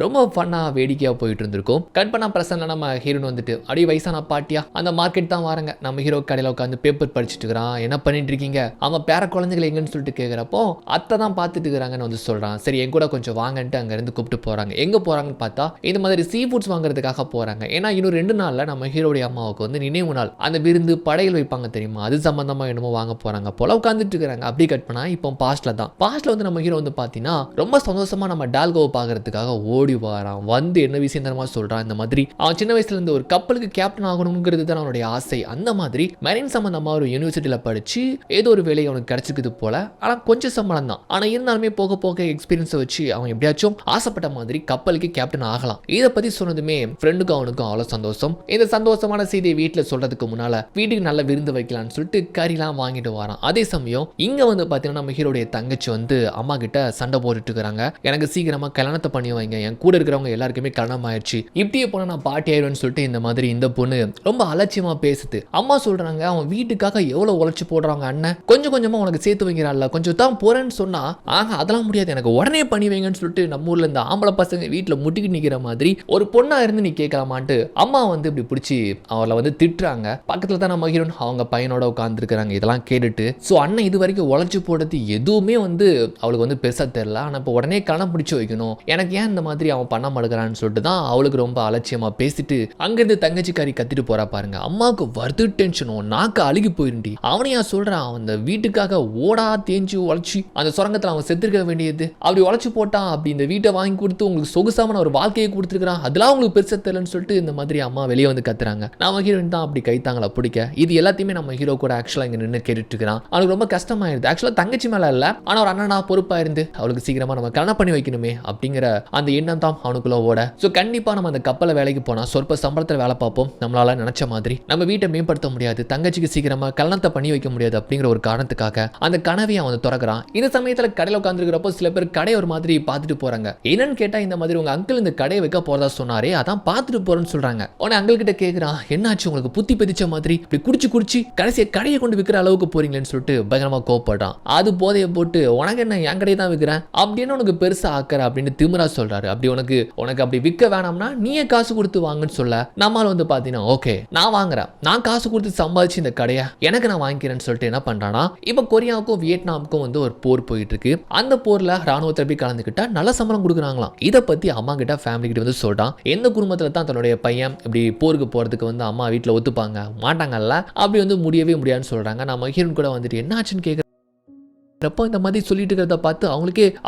ரொம்ப ஃபன்னா வேடிக்கையா போயிட்டு இருந்திருக்கும். கட் பண்ணா பிரசன்ல நம்ம ஹீரோன் வந்துட்டு அப்படியே வயசான பாட்டியா அந்த மார்க்கெட் தான் வராங்க. நம்ம ஹீரோ கடையில உட்காந்து பேப்பர் படிச்சுட்டு இருக்கிறான். என்ன பண்ணிட்டு இருக்கீங்க, அவன் பேர குழந்தைகள் எங்கன்னு சொல்லிட்டு கேட்கிறப்போ அத்தை தான் பார்த்துட்டு இருக்கிறாங்கன்னு வந்து சொல்றான். சரி என் கூட கொஞ்சம் வாங்கன்ட்டு அங்க இருந்து கூப்பிட்டு போறாங்க. எங்க போறாங்கன்னு பார்த்தா இந்த மாதிரி சீ ஃபுட்ஸ் வாங்குறதுக்காக போறாங்க. ஏன்னா இன்னும் 2 நாள்ல நம்ம ஹீரோடைய அம்மாவுக்கு வந்து நினைவு நாள், அந்த விருந்து படையல் வைப்பாங்க தெரியுமா, அது சம்பந்தமா என்னமோ வாங்க போறாங்க போல. உட்காந்துட்டு இருக்காங்க. அப்படி கட் பண்ணா இப்போ பாஸ்ட்ல தான். பாஸ்ட்ல வந்து நம்ம ஹீரோ வந்து பாத்தீங்கன்னா ரொம்ப சந்தோஷமா நம்ம டால்கோவை பாக்குறதுக்காக ஓடி வரான். வந்து என்ன விஷயம் தரமா சொல்றான், இந்த மாதிரி அவன் சின்ன வயசுல இருந்து ஒரு கப்பலுக்கு கேப்டன் ஆகணுங்கிறது தான் அவனுடைய ஆசை. அந்த மாதிரி மெரைன் சம்பந்தமா ஒரு யூனிவர்சிட்டியில படிச்சு ஏதோ ஒரு வேலை அவனுக்கு கிடைச்சிருக்குது போல. ஆனா கொஞ்சம் சம்பளம் தான். ஆனா இருந்தாலுமே போக போக எக்ஸ்பீரியன்ஸ் வச்சு அவன் எப்படியாச்சும் ஆசைப்பட்ட மாதிரி கப்பலுக்கு கேப்டன் ஆகலாம். இதை பத்தி சொன்னதுமே ஃப்ரெண்டுக்கும் அவனுக்கும் அவ்வளவு சந்தோஷம். இந்த சந்தோஷமான செய்தியை வீட்டுல சொல்றதுக்கு முன்னால வீட்டுக்கு நல்ல விருந்து வைக்கலாம்னு சொல்லிட்டு கறிலாம் வாங்கிட்டு வரான். அதே சமயம் சமயம் இங்க வந்து பாத்தீங்கன்னா நம்ம ஹீரோடைய தங்கச்சி வந்து அம்மா கிட்ட சண்டை போட்டுட்டு இருக்காங்க. எனக்கு சீக்கிரமா கல்யாணத்தை பண்ணி வைங்க, என் கூட இருக்கிறவங்க எல்லாருக்குமே கல்யாணம் ஆயிடுச்சு, இப்படியே போனா நான் பாட்டி ஆயிடுவேன்னு சொல்லிட்டு இந்த மாதிரி இந்த பொண்ணு ரொம்ப அலட்சியமா பேசுது. அம்மா சொல்றாங்க அவன் வீட்டுக்காக எவ்வளவு உழைச்சு போடுறாங்க அண்ணன், கொஞ்சம் கொஞ்சமா உனக்கு சேர்த்து வைக்கிறாள், கொஞ்சம் தான் போறேன்னு சொன்னா அதெல்லாம் முடியாது, எனக்கு உடனே பண்ணி வைங்கன்னு சொல்லிட்டு நம்ம ஊர்ல இந்த ஆம்பளை பசங்க வீட்டுல முட்டிக்கிட்டு நிக்கிற மாதிரி ஒரு பொண்ணா இருந்து நீ கேட்கலாமான்ட்டு அம்மா வந்து இப்படி பிடிச்சி அவளை வந்து திட்டுறாங்க. பக்கத்துல தான் நம்ம ஹீரோன் அவங்க பையனோட உட்கார்ந்து இருக்காங்க. இதெல்லாம் கேட்டுட்டு சோ அண்ணன் இது வரைக்கும் உழைச்சு போடுறது எதுவுமே வந்து அவளுக்கு வந்து பெருசா தெரியல. ஆனா இப்போ உடனே கணம் பிடிச்சு வைக்கணும், எனக்கு ஏன் இந்த மாதிரி அவன் பண்ண மாட்டேங்கிறான்னு சொல்லிட்டு தான் அவளுக்கு ரொம்ப அலட்சியமா பேசிட்டு அங்கிருந்து தங்கச்சிக்காரி கத்திட்டு போறா பாருங்க. அம்மாவுக்கு வருது டென்ஷனும் நாக்கு அழுகி போயிருண்டி. அவனையா சொல்றான் அந்த வீட்டுக்காக ஓடா தேஞ்சு உழைச்சி அந்த சுரங்கத்தில் அவன் செத்துருக்க வேண்டியது, அப்படி உழைச்சு போட்டான், அப்படி இந்த வீட்டை வாங்கி கொடுத்து உங்களுக்கு சொகுசாம ஒரு வாழ்க்கையை கொடுத்துருக்கான், அதெல்லாம் உங்களுக்கு பெருசா தெரியலன்னு சொல்லிட்டு இந்த மாதிரி அம்மா வெளியே வந்து கத்துறாங்க. நம்ம ஹீரோயின் தான் அப்படி கைத்தாங்களா பிடிக்க. இது எல்லாத்தையுமே நம்ம ஹீரோ கூட ஆக்சுவலா இங்க நின்று கேட்டுட்டு இருக்கிறான். அவனுக்கு ரொம்ப கஷ்டமாயிருது. ஆக்சுவலா தங்கச்சி மேல இல்ல, ஆனா ஒரு அண்ணனா பொறுப்பா இருந்து அவளுக்கு சீக்கிரமா நம்ம கல்யாணம் பண்ணி வைக்கணுமே அப்படிங்கிற அந்த எண்ணம் தான் அவனுக்குள்ள ஓட. சோ கண்டிப்பா நம்ம அந்த கப்பலை வேலைக்கு போனா சொற்ப சம்பளத்துல வேலை பார்ப்போம், நம்மளால நினைச்ச மாதிரி நம்ம வீட்டை மேம்படுத்த முடியாது, தங்கச்சிக்கு சீக்கிரமா கல்யாணத்தை பண்ணி வைக்க முடியாது அப்படிங்கிற ஒரு காரணத்துக்காக அந்த கனவை அவன் திறக்கிறான். இந்த சமயத்துல கடையில உட்கார்ந்துருக்கிறப்போ சில பேர் கடை ஒரு மாதிரி பார்த்துட்டு போறாங்க. என்னன்னு கேட்டா இந்த மாதிரி உங்க அங்கிள் இந்த கடையை வைக்க போறதா சொன்னாரே, அதான் பார்த்துட்டு போறேன்னு சொல்றாங்க. உடனே அங்கிள் கிட்ட கேட்கிறான், என்னாச்சு உங்களுக்கு புத்தி பதிச்ச மாதிரி இப்படி குடிச்சு கடைசியை கடையை கொண்டு விற்கிற அளவுக்கு போறீங்களேன்னு சொல்லிட்டு பயங்கரமா கோவப்படுறான். அது போதையை போட்டு உனக்கு என்ன என் கடையை தான் விற்கிறேன் அப்படின்னு உனக்கு பெருசா ஆக்கற அப்படின்னு திமிரா சொல்றாரு. அப்படி உனக்கு அப்படி விற்க வேணாம்னா நீயே காசு கொடுத்து வாங்கன்னு சொல்ல நம்மால வந்து பாத்தீங்கன்னா ஓகே நான் வாங்குறேன், நான் காசு கொடுத்து சம்பாதிச்சு இந்த கடையை எனக்கு நான் வாங்கிக்கிறேன்னு சொல்லிட்டு என்ன பண்றானா, இப்ப கொரியாவுக்கும் வியட்நாமுக்கும் வந்து ஒரு போர் போயிட்டு இருக்கு. அந்த போர்ல ராணுவத்தை எப்படி கலந்துக்கிட்டா நல்ல சம்பளம் கொடுக்குறாங்களாம். இதை பத்தி அம்மா கிட்ட ஃபேமிலி கிட்ட வந்து சொல்றான். எந்த குடும்பத்துல தான் தன்னுடைய பையன் இப்படி போருக்கு போறதுக்கு வந்து அம்மா வீட்டுல ஒத்துப்பாங்க மாட்டாங்கல்ல, அப்படி வந்து முடியவே முடியாதுன்னு சொல்றாங்க. நம்ம ஹீரோன் கூட வந்துட்டு என்னாச்சுன்னு கேட்க இந்த மாதிரி சொல்லிட்டு இருக்கிறத பார்த்து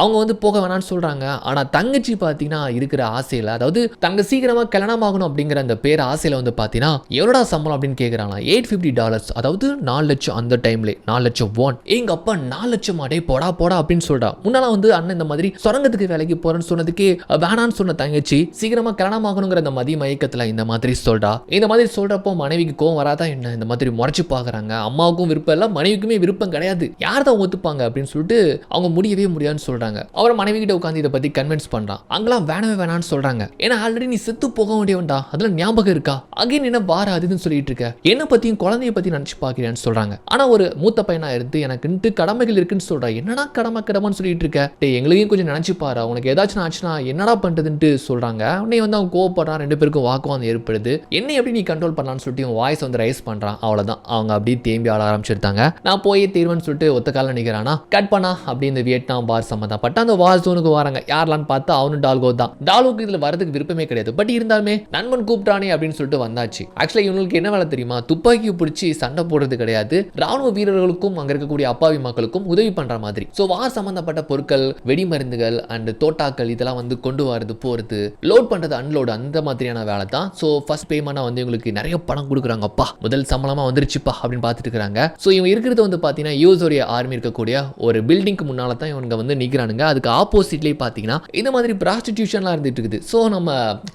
அவங்க வந்து போக வேணாம்னு சொல்றாங்க. ஆனா தங்கச்சி பாத்தீங்கன்னா இருக்கிற ஆசையில, அதாவது தங்க சீக்கிரமா கல்யாணம் ஆகணும் அப்படிங்கிற அந்த பேர் ஆசையில வந்து பாத்தீங்கன்னா எவ்வளோடா சம்பளம் அப்படின்னு கேட்கறாங்க. $850, அதாவது 4 லட்சம். அந்த டைம்ல 4 லட்சம் வான். எங்க அப்பா 4 லட்சம் அடே போடா அப்படின்னு சொல்றா. முன்னால வந்து அண்ணன் இந்த மாதிரி சுரங்கத்துக்கு வேலைக்கு போறேன்னு சொன்னதுக்கு வேணான்னு சொன்ன தங்கச்சி சீக்கிரமா கல்யாணம் ஆகணுங்கிற அந்த மதிய மயக்கத்துல இந்த மாதிரி சொல்றா. இந்த மாதிரி சொல்றப்போ மனைவிக்கு கோவம் வராதா என்ன, இந்த மாதிரி முறைச்சு பாக்குறாங்க. அம்மாவுக்கும் விருப்பம் இல்ல, மனைவிக்குமே விருப்பம் கிடையாது. யார் தான் ஒத்துப்பாங்க அப்படின்னு சொல்லிட்டு அவங்க முடியவே முடியாதுன்னு சொல்றாங்க. அவர் மனைவி கிட்ட உட்கார்ந்து இதை பத்தி கன்வின்ஸ் பண்றான். அங்கெல்லாம் வேணவே வேணான்னு சொல்றாங்க. ஏன்னா ஆல்ரெடி நீ செத்து போக வேண்டியவன்டா, அதுல ஞாபகம் இருக்கா, அகைன் என்ன வார அதுன்னு சொல்லிட்டு இருக்க, என்ன பத்தியும் குழந்தைய பத்தி நினைச்சு பாக்கிறேன்னு சொல்றாங்க. ஆனா ஒரு மூத்த பையனா இருந்து எனக்கு கடமைகள் இருக்குன்னு சொல்றா. என்னடா கடமைன்னு சொல்லிட்டு இருக்க, எங்களையும் கொஞ்சம் நினைச்சு பாரு, உனக்கு ஏதாச்சும் ஆச்சுன்னா என்னடா பண்றதுன்னு சொல்றாங்க. உடனே வந்து அவங்க கோவப்படுறான். 2 பேருக்கும் வாக்குவாதம் ஏற்படுது. என்னை எப்படி நீ கண்ட்ரோல் பண்ணலான்னு சொல்லிட்டு வாய்ஸ் வந்து ரைஸ் பண்றான். அவ்வளவுதான், அவங்க அப்படியே தேம்பி ஆள ஆரம்பிச்சிருந்தாங்க. நான் போய் தீர்வுன்னு சொல்லிட்டு ஒத்த கால நிக்கிறானா, கட் பண்ணா அப்படி இந்த வியட்நாம் வார் சம்பந்தப்பட்ட அந்த வார் ஜோனுக்கு வராங்க. யாரெல்லாம் பார்த்தா அவனு டால்கோ தான். டால்கோக்கு இதுல வரதுக்கு விருப்பமே கிடையாது. பட் இருந்தாலுமே நண்பன் கூப்பிட்டானே அப்படின்னு சொல்லிட்டு வந்தாச்சு. ஆக்சுவலா இவங்களுக்கு என்ன வேலை தெரியுமா, துப்பாக்கி பிடிச்சி சண்டை போடுறது கிடையாது, ராணுவ வீரர்களுக்கும் அங்க இருக்கக்கூடிய அப்பாவி மக்களுக்கும் உதவி பண்ற மாதிரி. சோ வார் சம்பந்தப்பட்ட பொருட்கள், வெடிமருந்துகள் அண்ட் தோட்டாக்கள் இதெல்லாம் வந்து கொண்டு வரது போறது, லோட் பண்றது அன்லோடு, அந்த மாதிரியான வேலை தான். சோ ஃபர்ஸ்ட் பேமெண்டா வந்து இவங்களுக்கு நிறைய பணம் கொடுக்குறாங்க. அப்பா முதல் சம்பளமா வந்துருச்சுப்பா அப்படின்னு பார்த்துட்டு இருக்காங்க. சோ இவங்க இருக்கிறது வந்து பாத்தீங்கன்னா யூஎஸ் ஆர்மி இருக்கக்கூடிய ஒரு பில்டிங்க்கு முன்னால தான் இவங்க வந்து நிக்கிறானுங்க. அதுக்கு ஆப்போசிட்லயே பாத்தீங்கன்னா இந்த மாதிரி ப்ராஸ்டிடியூஷன்லாம் இருந்துட்டு இருக்குது. சோ நம்ம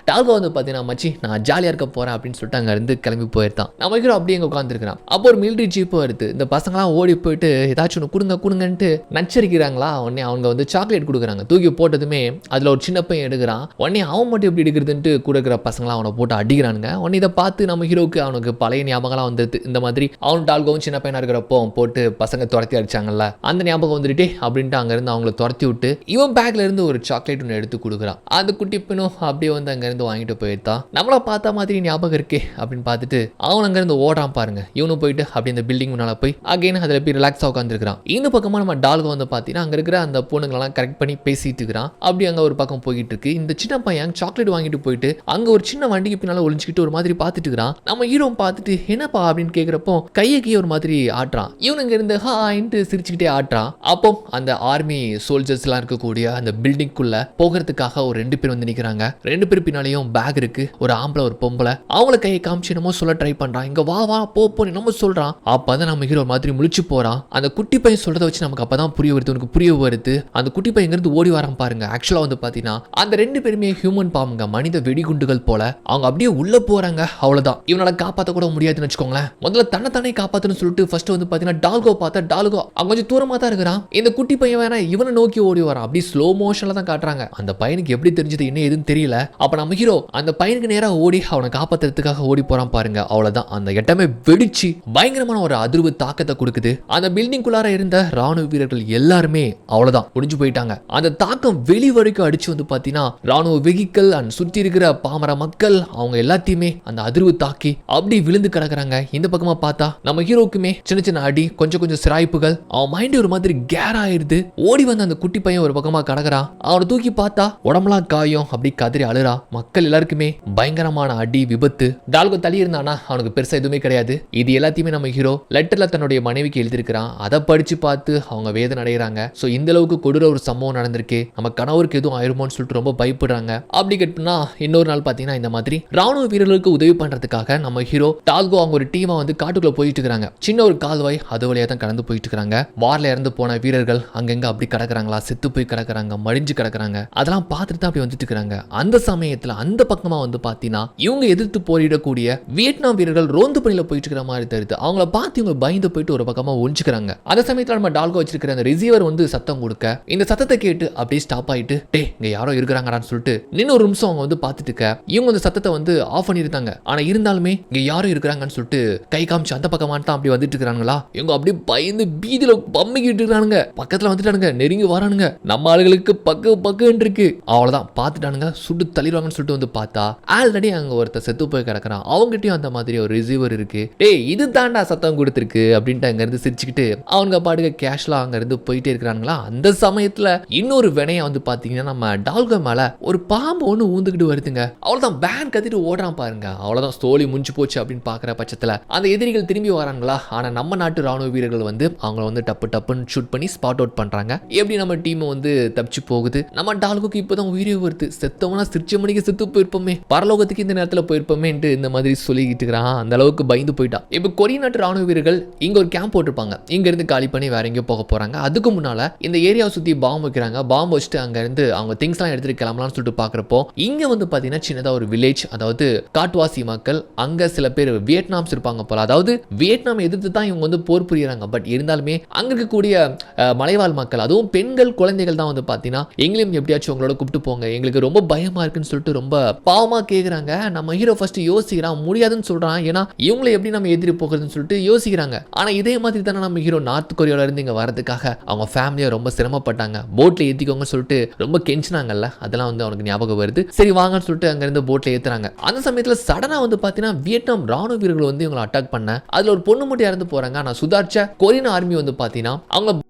டால்கோ வந்து பாத்தீங்கன்னா மச்சி நான் ஜாலியா இருக்க போறேன் அப்படின்னு சொல்லிட்டு அங்க இருந்து கிளம்பி போயிருந்தான். நம்ம ஹீரோ அப்படியே அங்க உட்கார்ந்துருக்கான். அப்போ ஒரு மிலிட்டரி ஜீப் வருது. இந்த பசங்களாம் ஓடி போயிட்டு ஏதாச்சும் ஒன்று கொடுங்கன்ட்டு நச்சரிக்கிறாங்களா. உடனே அவங்க வந்து சாக்லேட் கொடுக்குறாங்க. தூக்கி போட்டதுமே அதுல ஒரு சின்ன பையன் எடுக்கிறான். உடனே அவன் மட்டும் எப்படி எடுக்கிறதுன்ட்டு கூட இருக்கிற பசங்களாம் அவனை போட்டு அடிக்கிறானுங்க. உடனே இதை பார்த்து நம்ம ஹீரோக்கு அவனுக்கு பழைய ஞாபகம்லாம் வந்துருது. இந்த மாதிரி அவன் டால்கோவும் சின்ன பையனா இருக்கிறப்போ போட்டு பசங்க துரத்தி அடிச்சாங்கல்ல, அந்த ஞாபகம் வந்துட்டு அப்படின்ட்டு அங்க இருந்து அவங்களை துரத்தி விட்டு இவன் பேக்ல இருந்து ஒரு சாக்லேட் ஒன்று எடுத்து கொடுக்குறான். அந்த குட்டி பின்னும் அப்படியே வந்து அங்க இருந்து வாங்கிட்டு போயிருந்தான். நம்மள பார்த்த மாதிரி ஞாபகம் இருக்கே அப்படின்னு பார்த்துட்டு அவன் அங்க இருந்து ஓடான் பாருங்க. இவனும் போயிட்டு அப்படி இந்த பில்டிங் முன்னால போய் அகைன் அதுல போய் ரிலாக்ஸா உட்காந்துருக்கான். இந்த பக்கமா நம்ம டால்கோ வந்து பாத்தீங்கன்னா அங்க இருக்கிற அந்த பொண்ணுங்களெல்லாம் கரெக்ட் பண்ணி பேசிட்டு இருக்கிறான். அப்படி அங்க ஒரு பக்கம் போயிட்டு இருக்கு. இந்த சின்ன பையன் சாக்லேட் வாங்கிட்டு போயிட்டு அங்க ஒரு சின்ன வண்டிக்கு பின்னால ஒளிஞ்சுக்கிட்டு ஒரு மாதிரி பார்த்துட்டு இருக்கிறான். நம்ம ஹீரோ பார்த்துட்டு என்னப்பா அப்படின்னு கேட்கிறப்போ கையை ஒரு மாதிரி ஆட்டுறான். இவனுங்க இருந்து ஹாயின்ட்டு சிரிச்சுக்கிட்டே காட்டுறான். அப்போ அந்த ஆர்மி சோல்ஜர்ஸ் எல்லாம் இருக்கக்கூடிய அந்த பில்டிங்குள்ள போகிறதுக்காக ஒரு 2 பேர் வந்து நிக்கிறாங்க. 2 பேர் பின்னாலேயும் பேக் இருக்கு. ஒரு ஆம்பளை ஒரு பொம்பளை. அவங்கள கையை காமிச்சு என்னமோ சொல்ல ட்ரை பண்றான். இங்க வா வா போ என்னமோ சொல்றான். அப்பதான் நம்ம ஹீரோ மாதிரி முழிச்சு போறான். அந்த குட்டி பையன் சொல்றத வச்சு நமக்கு அப்பதான் புரிய வருது, உனக்கு புரிய வருது. அந்த குட்டி பையன் இருந்து ஓடி வரான் பாருங்க. ஆக்சுவலா வந்து பாத்தீங்கன்னா அந்த 2 பேருமே ஹியூமன் பாம்புங்க, மனித வெடிகுண்டுகள் போல. அவங்க அப்படியே உள்ள போறாங்க. அவ்வளவுதான், இவனால காப்பாற்ற கூட முடியாதுன்னு வச்சுக்கோங்களேன். முதல்ல தன்னை காப்பாத்துன்னு சொல்லிட்டு ஃபர்ஸ்ட் வந்து பாத்தீங்கன்னா டால்கோ பார்த்தா டால்கோ அவங்க கொஞ்சம் தூரமா தான் இருக்கிறான். இந்த குட்டி பையன் வேணா இவனை நோக்கி ஓடி வரான். அப்படி ஸ்லோ மோஷன்ல தான் காட்டுறாங்க. அந்த பையனுக்கு எப்படி தெரிஞ்சது என்ன எதுன்னு தெரியல. அப்ப நம்ம ஹீரோ அந்த பையனுக்கு நேரா ஓடி அவனை காப்பாத்துறதுக்காக ஓடி போறான் பாருங்க. அவ்வளவுதான், அந்த இடமே வெடிச்சு பயங்கரமான ஒரு அதிர்வு தாக்கத்தை கொடுக்குது. அந்த பில்டிங் குள்ளார இருந்த ராணுவ வீரர்கள் எல்லாருமே அவ்வளவுதான் முடிஞ்சு போயிட்டாங்க. அந்த தாக்கம் வெளி வரைக்கும் அடிச்சு வந்து பாத்தீங்கன்னா ராணுவ வெஹிக்கிள் அண்ட் சுத்தி இருக்கிற பாமர மக்கள் அவங்க எல்லாத்தையுமே அந்த அதிர்வு தாக்கி அப்படி விழுந்து கிடக்குறாங்க. இந்த பக்கமா பார்த்தா நம்ம ஹீரோக்குமே சின்ன சின்ன அடி, கொஞ்சம் சிராய்ப்புகள். அவன் மைண்ட் ஒரு மாதிரி கேர் ஆயிருது. ஓடி வந்து அந்த குட்டி பையன் ஒரு பக்கமா கிடக்குறான். அவனை தூக்கி பார்த்தா உடம்புலாம் காயம், அப்படி கதறி அழுறா. மக்கள் எல்லாருக்குமே பயங்கரமான அடி, விபத்து. டால்கோ தள்ளி இருந்தானா அவனுக்கு பெருசா எதுவுமே கிடையாது. இது எல்லாத்தையுமே நம்ம ஹீரோ லெட்டர்ல தன்னுடைய மனைவிக்கு எழுதியிருக்கிறான். அதை படிச்சு பார்த்து அவங்க வேதனை அடைகிறாங்க. சோ இந்த அளவுக்கு கொடூர ஒரு சம்பவம் நடந்திருக்கு, நம்ம கணவருக்கு எதுவும் ஆயிருமோன்னு சொல்லிட்டு ரொம்ப பயப்படுறாங்க. அப்படி கேட்டுனா இன்னொரு நாள் பாத்தீங்கன்னா இந்த மாதிரி ராணுவ வீரர்களுக்கு உதவி பண்றதுக்காக நம்ம ஹீரோ டால்கோ அவங்க ஒரு டீமா வந்து காட்டுக்குள்ள போயிட்டு இருக்காங்க. சின்ன ஒரு கால்வாய் அது வழியா தான் கடந்து போயிட்டு இருக்காங்க. வார்ல இறந்து போன வீரர்கள் அங்கங்க அப்படி கிடக்குறாங்களா, செத்து போய் கிடக்குறாங்க, மடிஞ்சு கிடக்குறாங்க. அதெல்லாம் பார்த்துட்டு தான் அப்படி வந்துட்டு இருக்காங்க. அந்த சமயத்துல அந்த பக்கமா வந்து பாத்தீங்கன்னா இவங்க எதிர்த்து போரிடக்கூடிய வியட்நாம் வீரர்கள் ரோந்து பணியில போயிட்டு இருக்கிற மாதிரி தெரியுது. அவங்கள பார்த்து இவங்க பயந்து போயிட்டு ஒரு பக்கமா ஒழிச்சுக்கிறாங்க. அந்த சமயத்துல நம்ம டால்கோ வச்சிருக்கிற அந்த ரிசீவர் வந்து சத்தம் கொடுக்க இந்த சத்தத்தை கேட்டு அப்படியே ஸ்டாப் ஆயிட்டு டே இங்க யாரோ இருக்கிறாங்கடான்னு சொல்லிட்டு நின்னு ஒரு நிமிஷம் அவங்க வந்து பார்த்துட்டு இருக்க. இவங்க அந்த சத்தத்தை வந்து ஆஃப் பண்ணிருந்தாங்க. ஆனா இருந்தாலுமே இங்க யாரோ இருக்கிறாங்கன்னு சொல்லிட்டு கை காமிச்சு அந்த பக்கமா தான் அப்படி வந்துட்டு இருக்காங்களா. இவங்க அப்படியே பயந்து பீதியில பம்மிக்கிட்டு இருக்கானுங்க. பக்கத்துல வந்துட்டானுங்க, நெருங்கி வரானுங்க. நம்ம ஆளுகளுக்கு பக்குன்னு இருக்கு. அவ்வளவுதான், பார்த்துட்டானுங்க, சுட்டு தள்ளிடுவாங்கன்னு சொல்லிட்டு வந்து பார்த்தா ஆல்ரெடி அங்க ஒருத்தர் செத்து போய் கிடக்குறான். அவங்ககிட்டயும் அந்த மாதிரி ஒரு ரிசீவர் இருக்கு. டேய் இது தாண்டா சத்தம் கொடுத்துருக்கு அப்படின்ட்டு அங்க இருந்து சிரிச்சுக்கிட்டு அவங்க பாட்டுக்கு கேஷ்லாம் அங்க இருந்து போயிட்டே இருக்கிறாங்களா. அந்த சமயத்துல இன்னொரு வினைய வந்து பாத்தீங்கன்னா நம்ம டால்கோ மேல ஒரு பாம்பு ஒண்ணு ஊந்துக்கிட்டு வருதுங்க. அவ்வளவுதான், பேன் கத்திட்டு ஓடுறான் பாருங்க. அவ்வளவுதான், ஸ்டோரி முடிஞ்சு போச்சு அப்படின்னு பாக்குற பட்சத்துல அந்த எதிரிகள் திரும்பி வராங்களா. ஆனா நம்ம நாட்டு ராணுவ வீரர்கள் வந்து அவங்கள வந்து டப்புன்னு ஷூட் பண்ணி ஸ்பாட் அவுட் பண்றாங்க. எப்படி நம்ம டீம் வந்து தப்பிச்சு போகுது. நம்ம டால்கோக்கு இப்பதான் உயிரே வருது. செத்தவனா சிரிச்ச மணிக்கு செத்து போயிருப்போமே, பரலோகத்துக்கு இந்த நேரத்துல போயிருப்போமே இந்த மாதிரி சொல்லிக்கிட்டு இருக்கிறான். அந்த அளவுக்கு பயந்து போயிட்டான். இப்ப கொரிய நாட்டு ராணுவ வீரர்கள் இங்க ஒரு கேம்ப் போட்டிருப்பாங்க. இங்க இருந்து காலி பண்ணி வேற எங்கேயோ போக போறாங்க. அதுக்கு முன்னால இந்த ஏரியாவை சுத்தி பாம்பு வைக்கிறாங்க. பாம்பு வச்சுட்டு அங்க இருந்து அவங்க திங்ஸ் எல்லாம் எடுத்துட்டு கிளம்பலாம்னு சொல்லிட்டு பாக்குறப்போ இங்க வந்து பாத்தீங்கன்னா சின்னதா ஒரு வில்லேஜ், அதாவது காட்டுவாசி மக்கள். அங்க சில பேர் வியட்நாம்ஸ் இருப்பாங்க போல. அதாவது வியட்நாம் எதிர்த்து தான் இவங்க வந்து போர் புரியுறாங்க. பட் இருந்தாலுமே அங்க இருக்கக்கூடிய மலைவாழ் மக்கள், அதுவும் பெண்கள் குழந்தைகள் தான் வந்து பாத்தீங்கன்னா எங்களையும் எப்படியாச்சும் உங்களோட கூப்பிட்டு போங்க, எங்களுக்கு ரொம்ப பயமா இருக்குன்னு சொல்லிட்டு ரொம்ப பாவமா கேக்குறாங்க. நம்ம ஹீரோ ஃபர்ஸ்ட் யோசிக்கிறான், முடியாதுன்னு சொல்றான். ஏன்னா இவங்களை எப்படி நம்ம எதிரி போகிறதுன்னு சொல்லிட்டு யோசிக்கிறாங்க. ஆனா இதே மாதிரி தானே நம்ம ஹீரோ நார்த் கொரியால இருந்து இங்க வரதுக்காக அவங்க ஃபேமிலியா ரொம்ப சிரமப்பட்டாங்க. போட்ல ஏத்திக்கோங்க சொல்லிட்டு ரொம்ப கெஞ்சினாங்கல்ல, அதெல்லாம் வந்து அவனுக்கு ஞாபகம் வருது. சரி வாங்கன்னு சொல்லிட்டு அங்க இருந்து போட்ல ஏத்துறாங்க. அந்த சமயத்துல சடனா வந்து பாத்தீங்கன்னா வியட்நாம் ராணுவ வீரர்கள் வந்து இவங்களை அட்டாக் பண்ண அதுல ஒரு பொண்ணு மட்டும் இறந்து போறாங்க. ஆனா சுதாரிச்ச கொரியன் ஆர்மி வந்து பாத்தீங்கன்னா அவங்க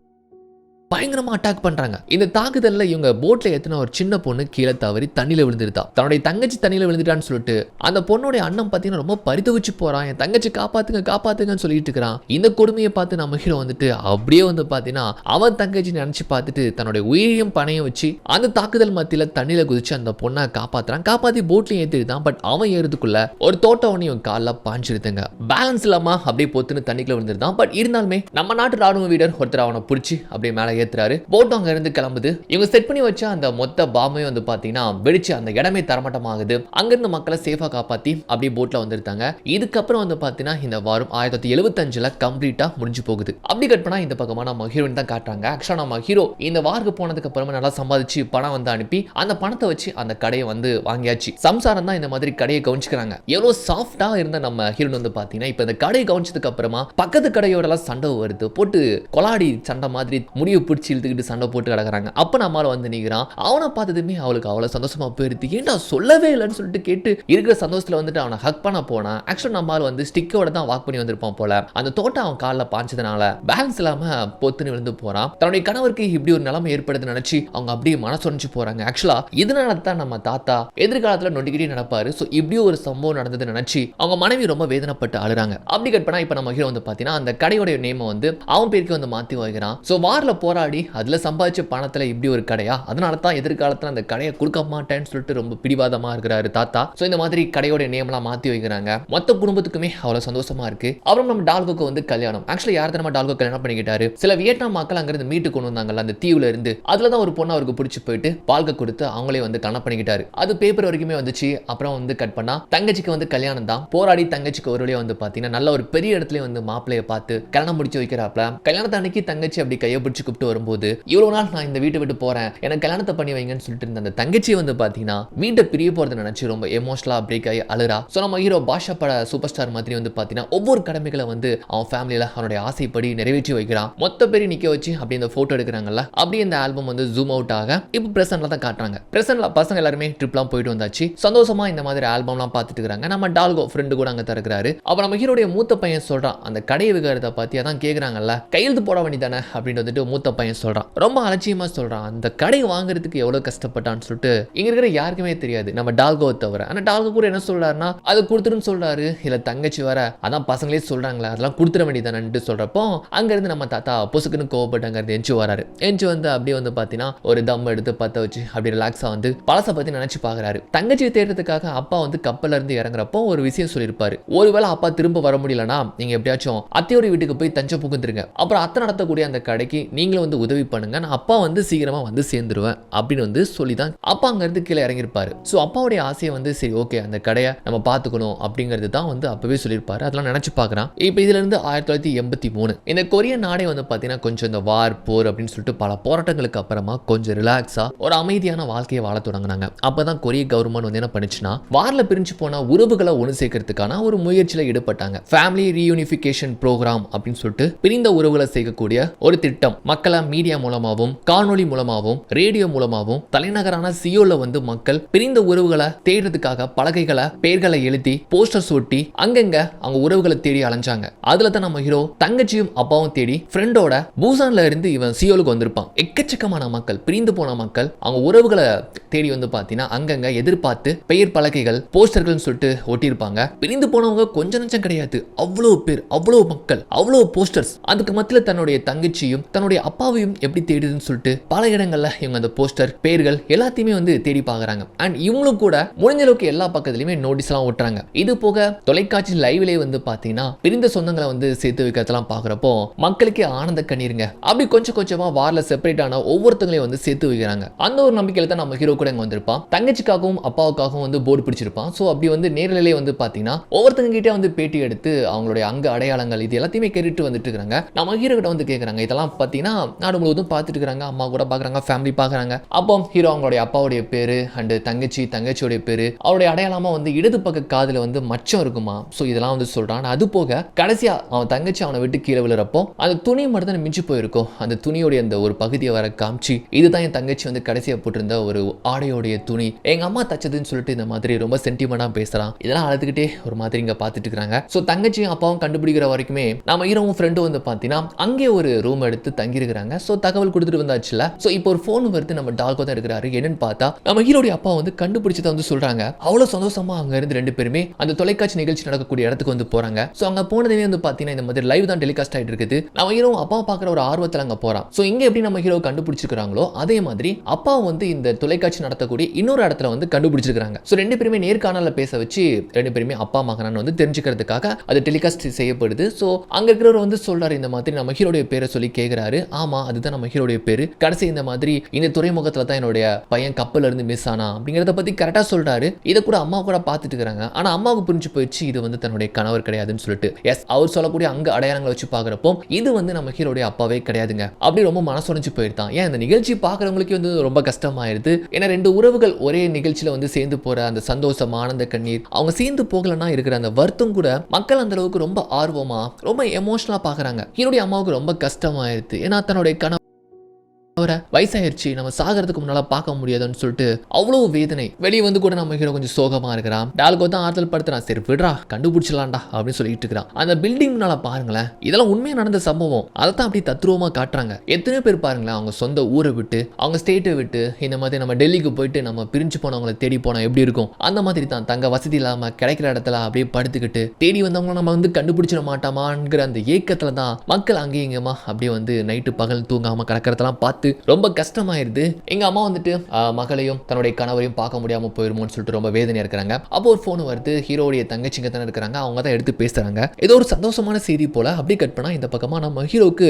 பயங்கரமா அட்டாக் பண்றாங்க. இந்த தாக்குதல்ல இவங்க போட்ல ஏத்தின ஒரு சின்ன பொண்ணு கீழே தவறி தண்ணியில விழுந்துருதா. தன்னுடைய தங்கச்சி தண்ணியில விழுந்துட்டான்னு சொல்லிட்டு அந்த பொண்ணுடைய அண்ணன் பாத்தீங்கன்னா ரொம்ப பரிதவிச்சு போறான். என் தங்கச்சி காப்பாத்துங்கன்னு சொல்லிட்டு இருக்கிறான். இந்த கொடுமையை பார்த்து நம்ம ஹீரோ வந்துட்டு அப்படியே வந்து பாத்தீங்கன்னா அவன் தங்கச்சி நினைச்சு பார்த்துட்டு தன்னுடைய உயிரையும் பணையம் வச்சு அந்த தாக்குதல் மத்தியில தண்ணியில குதிச்சு அந்த பொண்ணை காப்பாத்துறான். காப்பாத்தி போட்லயும் ஏத்திருந்தான். பட் அவன் ஏறதுக்குள்ள ஒரு தோட்டம் கால பாஞ்சிருதுங்க. பேலன்ஸ் இல்லாம அப்படியே பொத்துன்னு தண்ணிக்குள்ள விழுந்துருந்தான். பட் இருந்தாலுமே நம்ம நாட்டு ராணுவ வீரர் ஒருத்தர் அவனை பிடிச்சி அப்படியே மேல ஏத்துறாரு. போட் அங்க இருந்து கிளம்புது. இவங்க செட் பண்ணி வச்ச அந்த மொத்த பாம்பே வந்து பாத்தீங்கன்னா வெடிச்சு அந்த இடமே தரமட்டமாகுது. அங்க இருந்து மக்களை சேஃபா காப்பாத்தி அப்படியே போட்ல வந்துருந்தாங்க. இதுக்கப்புறம் வந்து பாத்தீங்கன்னா இந்த வாரம் 1975ல கம்ப்ளீட்டா முடிஞ்சு போகுது. அப்படி கட் பண்ணா இந்த பக்கமா நம்ம ஹீரோயின் தான் காட்டுறாங்க. ஆக்சுவலா நம்ம ஹீரோ இந்த வாருக்கு போனதுக்கு அப்புறமா நல்லா சம்பாதிச்சு பணம் வந்து அனுப்பி அந்த பணத்தை வச்சு அந்த கடையை வந்து வாங்கியாச்சு. சம்சாரம் தான் இந்த மாதிரி கடையை கவனிச்சுக்கிறாங்க. எவ்வளவு சாஃப்டா இருந்த நம்ம ஹீரோயின் வந்து பாத்தீங்கன்னா இப்ப இந்த கடையை கவனிச்சதுக்கு அப்புறமா பக்கத்து கடையோட எல்லாம் சண்டை வருது. போட்டு கொலாடி சண்டை மாதிரி முடிவு பிடிச்சி இழுத்துக்கிட்டு சண்டை போட்டு கிடக்குறாங்க. அப்போ நம்மளால வந்து நிற்கிறான். அவனை பார்த்ததுமே அவளுக்கு அவ்வளோ சந்தோஷமா போயிருது. ஏன்டா சொல்லவே இல்லைன்னு சொல்லிட்டு கேட்டு இருக்கிற சந்தோஷத்தில் வந்துட்டு அவனை ஹக் பண்ண போனா ஆக்சுவலாக நம்மளால வந்து ஸ்டிக்கோட தான் வாக் பண்ணி வந்திருப்பான் போல. அந்த தோட்டம் அவன் காலில் பாஞ்சதுனால பேலன்ஸ் இல்லாம பொத்துன்னு விழுந்து போறான். தன்னுடைய கணவருக்கு இப்படி ஒரு நிலைமை ஏற்படுது நினைச்சு அவங்க அப்படியே மனசொடைஞ்சு போறாங்க. ஆக்சுவலா இதனால தான் நம்ம தாத்தா எதிர்காலத்தில் நொண்டிக்கிட்டே நடப்பாரு. ஸோ இப்படி ஒரு சம்பவம் நடந்தது நினைச்சு அவங்க மனைவி ரொம்ப வேதனைப்பட்டு அழுறாங்க. அப்படி கட் பண்ணா இப்போ நம்ம ஹீரோ வந்து பார்த்தீங்கன்னா அந்த கடையோட நேமை வந்து அவன் பேருக்கு வந்து மாற்றி வைக்கிறான். ஸோ வாரில் போராடி அதில் சம்பாதிச்ச பணத்தில் இப்படி ஒரு கடையா, அதனால தான் எதிர்காலத்தில் அந்த கடையை கொடுக்க மாட்டேன்னு சொல்லிட்டு ரொம்ப பிடிவாதமாக இருக்கிறாரு தாத்தா. ஸோ இந்த மாதிரி கடையோட நேம்லாம் மாற்றி வைக்கிறாங்க. மொத்த குடும்பத்துக்குமே அவ்வளோ சந்தோஷமா இருக்கு. அப்புறம் நம்ம டால்கோக்கு வந்து கல்யாணம். ஆக்சுவலி யார் நம்ம டால்கோ கல்யாணம் பண்ணிக்கிட்டாரு. சில வியட்நாம் மக்கள் அங்கிருந்து மீட்டு கொண்டு வந்தாங்கல்ல அந்த தீவுல இருந்து, அதுல தான் ஒரு பொண்ணு அவருக்கு பிடிச்சி போயிட்டு பால்க கொடுத்து அவங்களே வந்து கல்யாணம் பண்ணிக்கிட்டாரு. அது பேப்பர் வரைக்குமே வந்துச்சு. அப்புறம் வந்து கட் பண்ணா தங்கச்சிக்கு வந்து கல்யாணம் தான். போராடி தங்கச்சிக்கு ஒரு வழியா வந்து பார்த்தீங்கன்னா நல்ல ஒரு பெரிய இடத்துல வந்து மாப்பிள்ளைய பார்த்து கல்யாணம் முடிச்சு வைக்கிறாப்ல. கல்யாணத்தை அன்னைக்கு தங்கச்சி அப்படி கையை பிடிச்சி கூப்பிட்டு வரும்போது இவ்வளவு நாள் நான் இந்த வீட்டை விட்டு போறேன், எனக்கு கல்யாணத்தை பண்ணி வைங்கன்னு சொல்லிட்டு இருந்த அந்த தங்கச்சி வந்து பார்த்தீங்கன்னா வீட்டை பிரிய போறதை நினைச்சு ரொம்ப எமோஷனலா பிரேக் ஆகி அழுறா. ஸோ நம்ம ஹீரோ பாஷா பட சூப்பர் ஸ்டார் மாதிரி வந்து பார்த்தீங்கன்னா ஒவ்வொரு கடமைகளை வந்து அவன் ஃபேமிலியில் அவனுடைய ஆசைப்படி நிறைவேற்றி வைக்கிறான். மொத்த பேர் நிற்க வச்சு அப்படி இந்த ஃபோட்டோ எடுக்கிறாங்கல்ல, அப்படியே இந்த ஆல்பம் வந்து ஜூம் அவுட் ஆக இப்போ பிரசன்ட்ல தான் காட்டுறாங்க. பிரசன்ட்ல பசங்க எல்லாருமே ட்ரிப்லாம் போயிட்டு வந்தாச்சு. சந்தோஷமா இந்த மாதிரி ஆல்பம்லாம் பார்த்துட்டு இருக்காங்க. நம்ம டால்கோ ஃப்ரெண்டு கூட அங்கே திறக்கிறாரு. அப்போ நம்ம ஹீரோடைய மூத்த பையன் சொல்றான், அந்த கடையை விற்கிறத பற்றி அதான் கேட்குறாங்கல்ல, கையெழுத்து போட வேண்டியதானே அப்படின்னு வந்துட்டு மூத்த பையன் சொல்றான். ரொம்ப அலட்சியமா சொல்றான். அந்த கடை வாங்குறதுக்கு எவ்வளவு கஷ்டப்பட்டான்னு சொல்லிட்டு இங்க இருக்கிற யாருக்குமே தெரியாது, நம்ம டால்கோவை தவிர. ஆனால் டால்கோ கூட என்ன சொல்றாருன்னா அது கொடுத்துருன்னு சொல்றாரு. இல்ல தங்கச்சி வர அதான் பசங்களே சொல்றாங்களே அதெல்லாம் கொடுத்துட வேண்டியதானு சொல்றப்போ அங்கிருந்து நம்ம தாத்தா பொசுக்குன்னு கோவப்பட்டு அங்கிருந்து எஞ்சி வராரு. எஞ்சி வந்து அப்படியே வந்து பார்த்தீங்கன்னா ஒரு தம் எடுத்து பற்ற வச்சு அப்படி ரிலாக்ஸா வந்து பழசை பத்தி நினைச்சு பாக்குறாரு. தங்கச்சியை தேடுறதுக்காக அப்பா வந்து கப்பல்ல இருந்து இறங்குறப்போ ஒரு விஷயம் சொல்லியிருப்பாரு. ஒருவேளை அப்பா திரும்ப வர முடியலன்னா நீங்க எப்படியாச்சும் அத்தையோட வீட்டுக்கு போய் தஞ்சை புகுந்துருங்க, அப்புறம் அத்தை நடத்தக்கூடிய அந்த கடைக்கு நீங்களும் வந்து உதவி பண்ணுங்க, நான் அப்பா வந்து சீக்கிரமா வந்து சேர்ந்துருவேன் அப்படின்னு வந்து சொல்லிதான் அப்பா அங்கிருந்து கீழே இறங்கியிருப்பாரு. ஸோ அப்பாவுடைய ஆசையை வந்து சரி ஓகே அந்த கடையை நம்ம பார்த்துக்கணும் அப்படிங்கிறது தான் வந்து அப்பவே சொல்லியிருப்பாரு. அதெல்லாம் நினைச்சு பார்க்குறான். இப்போ இதுல இருந்து 1983 இந்த கொரியன் நாடே வந்து பார்த்தீங்கன்னா கொஞ்சம் இந்த வார் போர் அப்படின்னு சொல்லிட்டு பல போராட்டங்களுக்கு அப்புறமா கொஞ்சம் ரிலாக்ஸா ஒரு அமைதியான வாழ்க்கையை வாழ தொடங்கினாங்க. அப்பதான் கொரிய கவர்மெண்ட் வந்து என்ன பண்ணுச்சுன்னா வார்ல பிரிஞ்சு போன உறவுகளை ஒன்று சேர்க்கறதுக்கான ஒரு முயற்சியில ஈடுபட்டாங்க. ஃபேமிலி ரீயூனிஃபிகேஷன் ப்ரோக்ராம் அப்படின்னு சொல்லிட்டு பிரிந்த உறவுகளை சேர்க்கக்கூடிய ஒரு திட்டம். மக்களை மீடியா மூலமாகவும் காணொலி மூலமாகவும் ரேடியோ மூலமாகவும் தலைநகரான சியோல வந்து மக்கள் பிரிந்த உறவுகளை தேடுறதுக்காக பலகைகளை பெயர்களை எழுதி போஸ்டர்ஸ் ஒட்டி அங்கங்க அவங்க உறவுகளை தேடி அலைஞ்சாங்க. அதுல தான் நம்ம ஹீரோ தங்கச்சியும் அப்பாவும் தேடி ஃப்ரெண்டோட பூசான்ல இருந்து இவன் சியோலுக்கு வந்திருப்பான். எக்கச்சக்கமான மக்கள் பிரிந்து போன மக்கள் அவங்க உறவுகளை தேடி வந்து பார்த்தீங்கன்னா அங்கங்க எதிர்பார்த்து பெயர் பலகைகள் போஸ்டர்கள் சொல்லிட்டு ஒட்டியிருப்பாங்க. பிரிந்து போனவங்க கொஞ்சம் நஞ்சம் கிடையாது, அவ்வளவு பேர், அவ்வளவு மக்கள், அவ்வளவு போஸ்டர்ஸ். அதுக்கு மத்தியில் தன்னுடைய தங்கச்சியும் தன்னுடைய அப்பாவையும் எப்படி தேடுதுன்னு சொல்லிட்டு பல இடங்கள்ல இவங்க அந்த போஸ்டர் பெயர்கள் எல்லாத்தையுமே வந்து தேடி பார்க்கறாங்க. அண்ட் இவங்களும் கூட முடிஞ்ச அளவுக்கு எல்லா பக்கத்துலயுமே நோட்டீஸ் எல்லாம் ஒட்டுறாங்க. இது போக தொலைக்காட்சி லைவ்லேயே வந்து பார்த்தீங்கன்னா பிரிந்த சொந்தங்களை வந்து சேர்த்து வைக்கிறதெல்லாம் பார்க்குறப்போ மக்களுக்கே ஆனந்த கண்ணீருங்க. அப்படி கொஞ்சம் கொஞ்சமா வார்ல செப்பரேட் ஆன ஒவ்வொருத்தங்களையும் வந்து சேர்த்து வைக்கிறாங்க. அந்த ஒரு நம்பிக்கையில தான் நம்ம ஹீரோ கூட இங்க வந்திருப்பான். தங்கச்சிக்காகவும் அப்பாவுக்காகவும் வந்து போர்டு பிடிச்சிருப்பான். ஸோ அப்படி வந்து நேரிலே வந்து பார்த்தீங்கன்னா ஒவ்வொருத்தங்க கிட்டே வந்து பேட்டி எடுத்து அவங்களுடைய அங்க அடையாளங்கள் இது எல்லாத்தையுமே கேட்டுட்டு வந்துட்டு இருக்காங்க. நம்ம ஹீரோ கிட்ட வந்து கேட்குறாங்க. இதெல்லாம் பார்த்தீங்கன்னா நாடு முழுவதும் பார்த்துட்டு இருக்காங்க. அம்மா கூட பார்க்குறாங்க, ஃபேமிலி பார்க்குறாங்க. அப்போ ஹீரோ அவங்களுடைய அப்பாவுடைய பேரு அண்ட் தங்கச்சியோடைய பேரு அவருடைய அடையாளமா வந்து இடது பக்க காதுல வந்து மச்சம் இருக்குமா. ஸோ இதெல்லாம் வந்து சொல்றான். அது போக கடைசியா அவன் தங்கச்சி அவனை விட்டு கீழே விழுறப்போ அந்த துணி மட்டும் தான் மிஞ்சி போயிருக்கும். அந்த துணியோடைய அந்த ஒரு பகுதியை வர காமிச்சு இதுதான் என் தங்கச்சி வந்து கடைசியா போட்டிருந்த ஒரு ஆடையோடைய துணி, எங்க அம்மா தச்சதுன்னு சொல்லிட்டு இந்த மாதிரி ரொம்ப சென்டிமெண்டா பேசுறான். இதெல்லாம் அழுதுகிட்டே ஒரு மாதிரி இங்க பார்த்துட்டு இருக்காங்க. ஸோ தங்கச்சியும் அப்பாவும் கண்டுபிடிக்கிற வரைக்குமே நம்ம ஹீரோவும் ஃப்ரெண்டும் வந்து பார்த்தீங்கன்னா அங்கே ஒரு ரூம் எடுத்து தங்கி இருக்கிறாங்க. ஸோ தகவல் கொடுத்துட்டு வந்தாச்சுல. ஸோ இப்போ ஒரு ஃபோன் வருது. நம்ம டால்கோ தான் இருக்கிறாரு. என்னன்னு பார்த்தா நம்ம ஹீரோடைய அப்பா வந்து கண்டுபிடிச்சதை வந்து சொல்றாங்க. அவ்வளவு சந்தோஷமா அங்க இருந்து ரெண்டு பேருமே அந்த தொலைக்காட்சி நிகழ்ச்சி நடக்கக்கூடிய இடத்துக்கு வந்து போறாங்க. ஸோ அங்க போனதுமே வந்து பார்த்தீங்கன்னா இந்த மாதிரி லைவ் தான் டெலிகாஸ்ட் ஆகிட்டு இருக்குது. நம்ம ஹீரோ அப்பா பார்க்குற ஒரு ஆர்வத்தில் அங்கே போறான். ஸோ இங்க எப்படி நம்ம ஹீரோ கண்டுபிடிச்சிருக்காங்களோ அதே மாதிரி அப்பா வந்து இந்த தொலைக்காட்சி நடத்தக்கூடிய இன்னொரு இடத்துல வந்து கண்டுபிடிச்சிருக்காங்க. ஸோ ரெண்டு பேருமே நேர்காணல பேச வச்சு ரெண்டு பேருமே அப்பா மகனான்னு வந்து தெரிஞ்சுக்கிறதுக்காக அது டெலிகாஸ்ட் செய்யப்படுது. ஸோ அங்க இருக்கிறவர் வந்து சொல்றாரு இந்த மாதிரி நம்ம ஹீரோடைய பேரை சொல்லி கேட்கிறாரு. ஆமா அதுதான் நம்ம ஹீரோடைய பேரு. கடைசி இந்த மாதிரி இந்த துறைமுகத்துல தான் என்னுடைய பையன் கப்பல்ல இருந்து மிஸ் ஆனா அப்படிங்கிறத பத்தி கரெக்டா சொல்றாரு. இதை கூட அம்மா கூட பார்த்துட்டு இருக்காங்க. ஆனா அம்மாவுக்கு புரிஞ்சு போயிடுச்சு இது வந்து தன்னுடைய கணவர் கிடையாதுன்னு சொல்லிட்டு. எஸ் அவர் சொல்லக்கூடிய அங்க அடையாளங்களை வச்சு பாக்குறப்போ இது வந்து நம்ம ஹீரோடைய அப்பாவே கிடையாதுங்க. அப்படி ரொம்ப மனசுடைஞ்சு போயிருந்தான். ஏன் இந்த நிகழ்ச்சி பாக்குறவங்களுக்கு வந்து ரொம்ப கஷ்டமாயிருது. ஏன்னா ரெண்டு உறவுகள் ஒரே நிகழ்ச்சியில வந்து சேர்ந்து போற அந்த சந்தோஷம் ஆனந்த கண்ணீர் அவங்க சேர்ந்து போகலன்னா இருக்கிற அந்த வருத்தம் கூட மக்கள் அந்த அளவுக்கு ரொம்ப ஆர்வமா ரொம்ப எமோஷனலா பாக்குறாங்க. ஹீரோடைய அம்மாவுக்கு ரொம்ப கஷ்டமாயிருது. ஏன்னா தன்னுடைய வயசாயிருச்சு, நம்ம சாகிறதுக்கு முன்னால பார்க்க முடியாதுன்னு சொல்லிட்டு அவ்வளவு வேதனை. வெளியே வந்து கூட நம்ம ஹீரோ கொஞ்சம் சோகமா இருக்கிறான். டால்கோ தான் ஆறுதல் படுத்துறான். சரி விடுறா, கண்டுபிடிச்சலாம்டா அப்படின்னு சொல்லிட்டு இருக்கிறான். அந்த பில்டிங் முன்னால பாருங்களேன், இதெல்லாம் உண்மையா நடந்த சம்பவம். அதை தான் அப்படி தத்ரூபமா காட்டுறாங்க. எத்தனை பேர் பாருங்களேன், அவங்க சொந்த ஊரை விட்டு, அவங்க ஸ்டேட்டை விட்டு, இந்த மாதிரி நம்ம டெல்லிக்கு போயிட்டு நம்ம பிரிஞ்சு போனவங்களை தேடி போனா எப்படி இருக்கும், அந்த மாதிரி தான் தங்க வசதி இல்லாம கிடைக்கிற இடத்துல அப்படியே படுத்துக்கிட்டு தேடி வந்தவங்க நம்ம வந்து கண்டுபிடிச்சிட மாட்டோமாங்கிற அந்த ஏக்கத்துல தான் மக்கள் அங்கேயும் இங்கேயுமா அப்படியே வந்து நைட்டு பகல் தூங்காம கிடக்கிறதெல்லாம் பார்த்து ரொம்ப கஷ்டமாயிருது. எங்க அம்மா வந்துட்டு மகளையும் தன்னுடைய கணவரையும் பார்க்க முடியாம போயிருமோன்னு சொல்லிட்டு ரொம்ப வேதனையா இருக்கிறாங்க. அப்போ ஒரு போன் வருது. ஹீரோடைய தங்கச்சிங்க தானே இருக்கிறாங்க, அவங்க தான் எடுத்து பேசுறாங்க. ஏதோ ஒரு சந்தோஷமான செய்தி போல. அப்படியே கட் பண்ணா இந்த பக்கமா நம்ம ஹீரோக்கு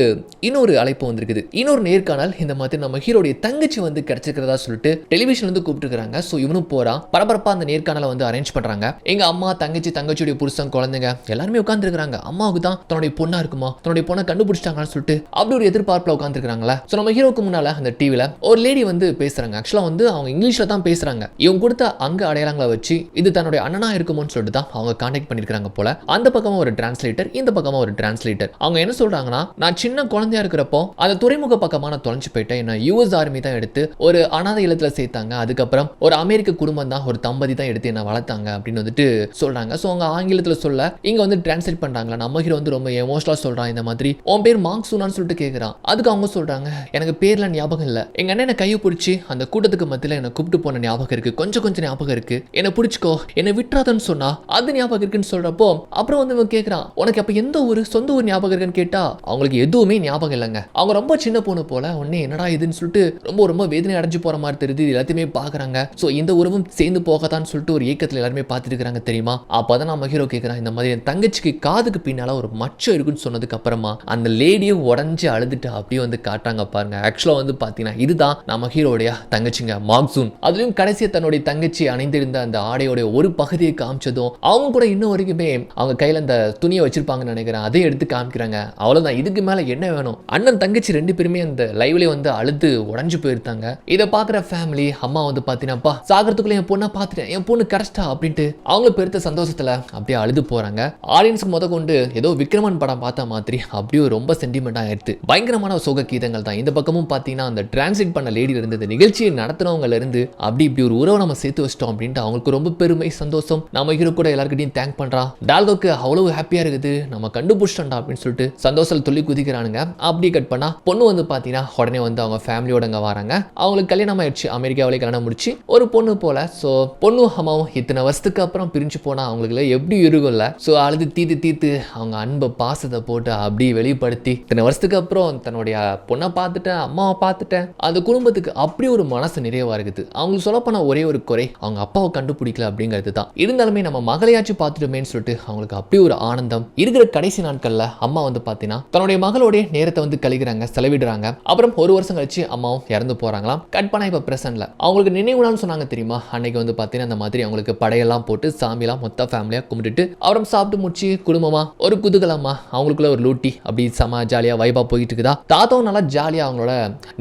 இன்னொரு அழைப்பு வந்திருக்குது. இன்னொரு நேர்காணல். இந்த மாதிரி நம்ம ஹீரோடைய தங்கச்சி வந்து கிடைச்சிருக்கிறதா சொல்லிட்டு டெலிவிஷன்ல இருந்து கூப்பிட்டுருக்காங்க. ஸோ இவனும் போறான். பரபரப்பா அந்த நேர்காணலை வந்து அரேஞ்ச் பண்றாங்க. எங்க அம்மா தங்கச்சி, தங்கச்சியுடைய புருஷன், குழந்தைங்க எல்லாருமே உட்காந்துருக்காங்க. அம்மாவுக்கு தான் தன்னுடைய பொண்ணா இருக்குமா, தன்னுடைய பொண்ணை கண்டுபிடிச்சிட்டாங்கன்னு சொல்லிட்டு அப்படி ஒரு எதிர்பார்ப்புல உட்காந்துருக்காங்களா. ஸோ நம்ம ஹீரோக்கு முன்னால அந்த டிவில ஒரு லேடி வந்து பேசுறாங்க. ஆக்சுவலா வந்து அவங்க இங்கிலீஷ்ல தான் பேசுறாங்க. இவங்க கொடுத்த அங்க அடையாளங்களை வச்சு இது தன்னுடைய அண்ணனா இருக்குமோன்னு சொல்லிட்டு தான் அவங்க கான்டாக்ட் பண்ணிருக்காங்க போல. அந்த பக்கமா ஒரு டிரான்ஸ்லேட்டர், இந்த பக்கமா ஒரு டிரான்ஸ்லேட்டர். அவங்க என்ன சொல்றாங்கன்னா, நான் சின்ன குழந்தையா இருக்கிறப்போ அந்த துறைமுக பக்கமா நான் தொலைஞ்சு போயிட்டேன். என்ன யூஎஸ் ஆர்மி தான் எடுத்து ஒரு அனாதை இல்லத்துல சேர்த்தாங்க. அதுக்கப்புறம் ஒரு அமெரிக்க குடும்பம் தான், ஒரு தம்பதி தான் எடுத்து என்ன வளர்த்தாங்க அப்படின்னு வந்துட்டு சொல்றாங்க. ஸோ அவங்க ஆங்கிலத்துல சொல்ல இங்க வந்து டிரான்ஸ்லேட் பண்றாங்களா. நம்ம ஹீரோ வந்து ரொம்ப எமோஷனலா சொல்றான். இந்த மாதிரி உன் பேர் மாங்சூனான்னு சொல்லிட்டு கேட்கிறான். அதுக்கு அவங்க சொல்றாங்க, எனக்கு பேர்ல ஞாபகம் இல்ல, எங்க அண்ணன் கையை பிடிச்சி அந்த கூட்டத்துக்கு மத்தியில என்ன கூப்பிட்டு போன ஞாபகம் இருக்கு, கொஞ்சம் கொஞ்சம் ஞாபகம் இருக்கு, என்ன பிடிச்சிக்கோ, என்ன விட்டுறாதன்னு சொன்னா அது ஞாபகம் இருக்குன்னு சொல்றப்போ அப்புறம் வந்து இவன் கேட்கிறான், உனக்கு அப்ப எந்த ஊரு, சொந்த ஊர் ஞாபகம் இருக்குன்னு கேட்டா அவங்களுக்கு எதுவுமே ஞாபகம் இல்லைங்க. அவங்க ரொம்ப சின்ன பொண்ணு போல. உடனே என்னடா இதுன்னு சொல்லிட்டு ரொம்ப ரொம்ப வேதனை அடைஞ்சு போற மாதிரி தெரியுது. எல்லாத்தையுமே பாக்குறாங்க. ஸோ இந்த உறவும் சேர்ந்து போகத்தான்னு சொல்லிட்டு ஒரு ஏக்கத்தில் எல்லாருமே பார்த்துட்டு இருக்காங்க தெரியுமா. அப்பதான் நம்ம ஹீரோ கேட்கிறான், இந்த மாதிரி என் தங்கச்சிக்கு காதுக்கு பின்னால ஒரு மச்சம் இருக்குன்னு சொன்னதுக்கு அப்புறமா அந்த லேடியை உடஞ்சு அழுதுட்டு அப்படியே வந்து காட்டுறாங்க பாருங்க. ஆக்சுவலா வந்து பாத்தீங்கன்னா இதுதான் நம்ம ஹீரோடைய தங்கச்சிங்க மாக்சூன். அதுலயும் கடைசியா தன்னுடைய தங்கச்சி அணிந்திருந்த அந்த ஆடையோட ஒரு பகுதியை காமிச்சதும் அவங்க கூட இன்னும் வரைக்குமே அவங்க கையில அந்த துணியை வச்சிருப்பாங்கன்னு நினைக்கிறேன். அதை எடுத்து காமிக்கிறாங்க. அவ்வளவுதான், இதுக்கு மேல என்ன வேணும். அண்ணன் தங்கச்சி ரெண்டு பேருமே அந்த லைவ்லயே வந்து அழுது உடஞ்சு போயிருந்தாங்க. இதை பாக்குற ஃபேமிலி அம்மா வந்து பாத்தீங்கன்னா, சாகிறதுக்குள்ள என் பொண்ணை பார்த்துட்டேன், என் பொண்ணு கரெக்டா அப்படின்ட்டு அவங்க பெருத்த சந்தோஷத்துல அப்படியே அழுது போறாங்க. ஆடியன்ஸ்க்கு முத கொண்டு ஏதோ விக்ரமன் படம் பார்த்த மாதிரி அப்படியே ரொம்ப சென்டிமெண்டா ஆயிடுது. பயங்கரமான சோக கீதங்கள் தான். இந்த பக்கமும் பாத்தீங்கன்னா அந்த டிரான்ஸ்லேட் பண்ண லேடி இருந்து நிகழ்ச்சியை நடத்தினவங்க இருந்து அப்படி இப்படி ஒரு உறவை நம்ம சேர்த்து வச்சிட்டோம் அப்படின்ட்டு அவங்களுக்கு ரொம்ப பெருமை, சந்தோஷம். நம்ம ஹீரோ கூட எல்லாருக்கிட்டையும் தேங்க் பண்றான். டால்கோக்கு அவ்வளவு ஹாப்பியா இருக்குது, நம்ம கண்டுபிடிச்சிட்டோம்டா அப்படின்னு சொல்லிட்டு சந்தோஷம் துள்ளி குதிக்கிறானுங்க. அப்படி கட் பண்ணா பொண்ணு வந்து பாத்தீங்கன்னா உடனே வந்து அவங்க ஃபேமிலியோட அங்க வராங்க. அவங்களுக்கு கல்யாணம் ஆயிடுச்சு, அமெரிக்காவிலே கல்யாணம் முடிச்சு ஒரு பொண்ணு போல. ஸோ பொண்ணு அம்மாவும் இத்தனை வருஷத்துக்கு அப்புறம் பிரிஞ்சு போனா அவங்களுக்கு எப்படி இருக்கும்ல. ஸோ அழுது தீர்த்து அவங்க அன்பை பாசத்தை போட்டு அப்படி வெளிப்படுத்தி இத்தனை வருஷத்துக்கு அப்புறம் தன்னுடைய பொண்ணை பார்த்துட்டேன், அம்மாவை பார்த்துட்டேன், அந்த குடும்பத்துக்கு அப்படி ஒரு மனசு நிறைவா இருக்குது. அவங்களுக்கு சொல்ல போன ஒரே ஒரு குறை அவங்க அப்பாவை கண்டுபிடிக்கல அப்படிங்கிறது தான். இருந்தாலுமே நம்ம மகளையாச்சும் பார்த்துட்டோமேன்னு சொல்லிட்டு அவங்களுக்கு அப்படி ஒரு ஆனந்தம். இருக்கிற கடைசி நாட்கள்ல அம்மா வந்து பாத்தீங்கன்னா தன்னுடைய மகளோடைய நேரத்தை வந்து கழிக்கிறாங்க, செலவிடுறாங்க. அப்புறம் ஒரு வருஷம் கழிச்சு அம்மாவும் இறந்து போறாங்களாம். கட் பண்ணா இப்ப பிரசன்ட்ல அவங்களுக்கு நினைவுலான்னு சொன்னாங்க தெரியுமா. அன்னைக்கு வந்து பாத்தீங்கன்னா அந்த மாதிரி அவங்களுக்கு படையெல்லாம் போட்டு சாமியெல்லாம் மொத்த ஃபேமிலியா கும்பிட்டுட்டு அப்புறம் சாப்பிட்டு முடிச்சு குடும்பமா ஒரு குதூகலமா அவங்களுக்குள்ள ஒரு லூட்டி அப்படி செம ஜாலியா வைபா போயிட்டு இருக்குதா. தாத்தாவும் நல்லா ஜாலியா அவங்களோட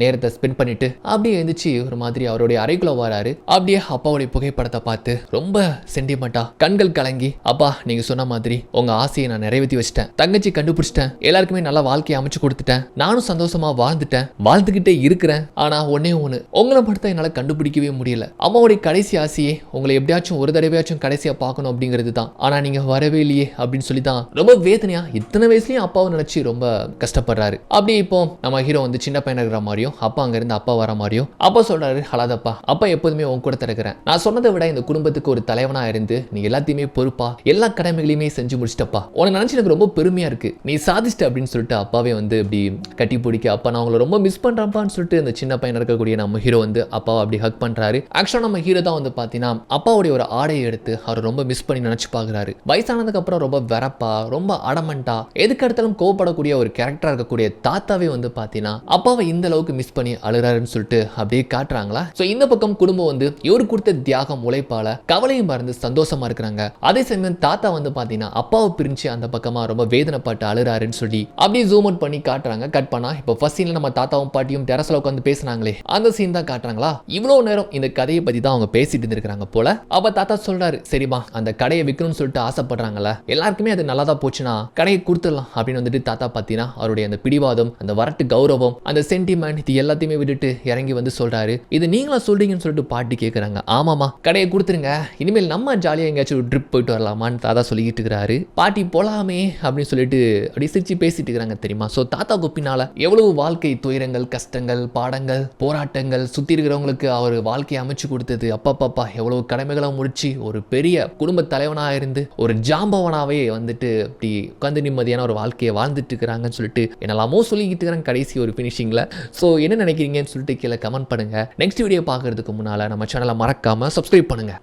நேரத்தை ஸ்பெண்ட் பண்ணிட்டு அப்படியே எழுந்துச்சு ஒரு மாதிரி அவருடைய அறைக்குள்ள வராரு. அப்படியே அப்பாவுடைய புகைப்படத்தை பார்த்து ரொம்ப சென்டிமெண்டா கண்கள் கலங்கி, அப்பா நீங்க சொன்ன மாதிரி உங்க ஆசையை நான் நிறைவேற்றி வச்சிட்டேன், தங்கச்சி கண்டுபிடிச்சிட்டேன், எல்லாருக்குமே நல்ல வாழ்க்கையை அமைச்சு கொடுத்துட்டேன், நானும் சந்தோஷமா வாழ்ந்துட்டேன், வாழ்ந்துகிட்டே இருக்கிறேன். ஆனா ஒன்னே ஒண்ணு, உங்களை மட்டும் என்னால கண்டுபிடிக்கவே முடியல. அம்மாவுடைய கடைசி ஆசையே உங்களை எப்படியாச்சும் ஒரு தடவையாச்சும் கடைசியா பார்க்கணும் அப்படிங்கிறது தான். ஆனா நீங்க வரவே இல்லையே அப்படின்னு சொல்லி தான் ரொம்ப வேதனையா இத்தனை வயசுலயும் அப்பாவை நினைச்சு ரொம்ப கஷ்டப்படுறாரு. அப்படியே இப்போ நம்ம ஹீரோ வந்து சின்ன பையன் இருக்கிற மாதிரியும் அப்பா அங்க இருந்து அப்பா வர மாதிரியும் அப்பா சொல்றாரு, அழாதப்பா, அப்பா எப்போதுமே உன் கூட இருக்கிறேன். நான் சொன்னதை விட இந்த குடும்பத்துக்கு ஒரு தலைவனா இருந்து நீ எல்லாத்தையுமே பொறுப்பா எல்லா கடமைகளையுமே செஞ்சு முடிச்சிட்டப்பா. உன்னை நினைச்சு எனக்கு ரொம்ப பெருமையா இருக்கு, நீ சாதிச்சிட்ட அப்படின்னு சொல்லிட்டு அப்பாவே வந்து இப்படி கட்டி பிடிக்க, அப்பா நான் உங்களை ரொம்ப மிஸ் பண்றேன்ப்பான்னு சொல்லிட்டு இந்த சின்ன பையன் இருக்கக்கூடிய நம்ம ஹீரோ வந்து அப்பாவை அப்படி ஹக் பண்றாரு. ஆக்சுவலா நம்ம ஹீரோ தான் வந்து பாத்தீங்கன்னா அப்பாவுடைய ஒரு ஆடையை எடுத்து அவர் ரொம்ப மிஸ் பண்ணி நினைச்சு பாக்குறாரு. வயசானதுக்கு அப்புறம் ரொம்ப வெறப்பா ரொம்ப அடமண்டா எதுக்கு எடுத்தாலும் கோவப்படக்கூடிய ஒரு கேரக்டரா இருக்கக்கூடிய தாத்தாவே வந்து பாத்தீங்கன்னா அப்பாவை இந்த அளவுக்கு மிஸ் பண்ணி அழுறாருன்னு சொல்லிட்டு அப்படியே காட்டுறாங்களா. சோ இந்த பக்கம் குடும்பம் வந்து இவரு கொடுத்த தியாகம் உழைப்பால கவலையும் மறந்து சந்தோஷமா இருக்கிறாங்க. அதே சமயம் தாத்தா வந்து பாத்தீங்கன்னா அப்பாவை பிரிஞ்சு அந்த பக்கமா ரொம்ப வேதனைப்பட்டு அழுறாருன்னு சொல்லி அப்படியே ஜூம் அவுட் பண்ணி காட்டுறாங்க. கட் பண்ணா இப்போ ஃபர்ஸ்ட் சீன்ல நம்ம தாத்தாவும் பாட்டியும் டெரஸ்ல உட்காந்து பேசினாங்களே அந்த சீன் தான் காட்டுறாங்களா. இவ்வளவு நேரம் இந்த கதையை பத்தி தான் அவங்க பேசிட்டு இருந்திருக்காங்க போல. அப்ப தாத்தா சொல்றாரு, சரிமா அந்த கடையை விற்கணும்னு சொல்லிட்டு ஆசைப்படுறாங்கல்ல, எல்லாருக்குமே அது நல்லா தான் போச்சுன்னா கடையை கொடுத்துடலாம் அப்படின்னு வந்துட்டு தாத்தா பாத்தீங்கன்னா அவருடைய அந்த பிடிவாதம், அந்த வரட்டு கௌரவம், அந்த சென்டிமெண்ட் மேன் இது எல்லாத்தையுமே விட்டுட்டு இறங்கி வந்து சொல்றாரு, இது நீங்களா சொல்றீங்கன்னு சொல்லிட்டு பாட்டி கேட்குறாங்க. ஆமாமா, கடையை கொடுத்துருங்க, இனிமேல் நம்ம ஜாலியாக எங்கேயாச்சும் ஒரு ட்ரிப் போயிட்டு வரலாமான்னு தாத்தா சொல்லிக்கிட்டு இருக்கிறாரு. பாட்டி போலாமே அப்படின்னு சொல்லிட்டு அப்படி சிரிச்சு பேசிட்டு இருக்கிறாங்க தெரியுமா. ஸோ தாத்தாவுக்கு பின்னால எவ்வளவு வாழ்க்கை துயரங்கள், கஷ்டங்கள், பாடங்கள், போராட்டங்கள், சுற்றி இருக்கிறவங்களுக்கு அவர் வாழ்க்கையை அமைச்சு கொடுத்தது. அப்பா எவ்வளவு கடமைகளை முடிச்சு ஒரு பெரிய குடும்ப தலைவனாக இருந்து ஒரு ஜாம்பவனாவே வந்துட்டு அப்படி உட்காந்து நிம்மதியான ஒரு வாழ்க்கையை வாழ்ந்துட்டு இருக்கிறாங்கன்னு சொல்லிட்டு என்னெல்லாமோ சொல்லிக்கிட்டு இருக்கிறாங்க கடைசி ஒரு ஃபினிஷிங்கில். ஸோ என்ன நினைக்கிறீங்கன்னு சொல்லிட்டு கீழே கமெண்ட் பண்ணுங்க. நெக்ஸ்ட் வீடியோ பார்க்கறதுக்கு முன்னால் நம்ம சேனலை மறக்காம சப்ஸ்கிரைப் பண்ணுங்க.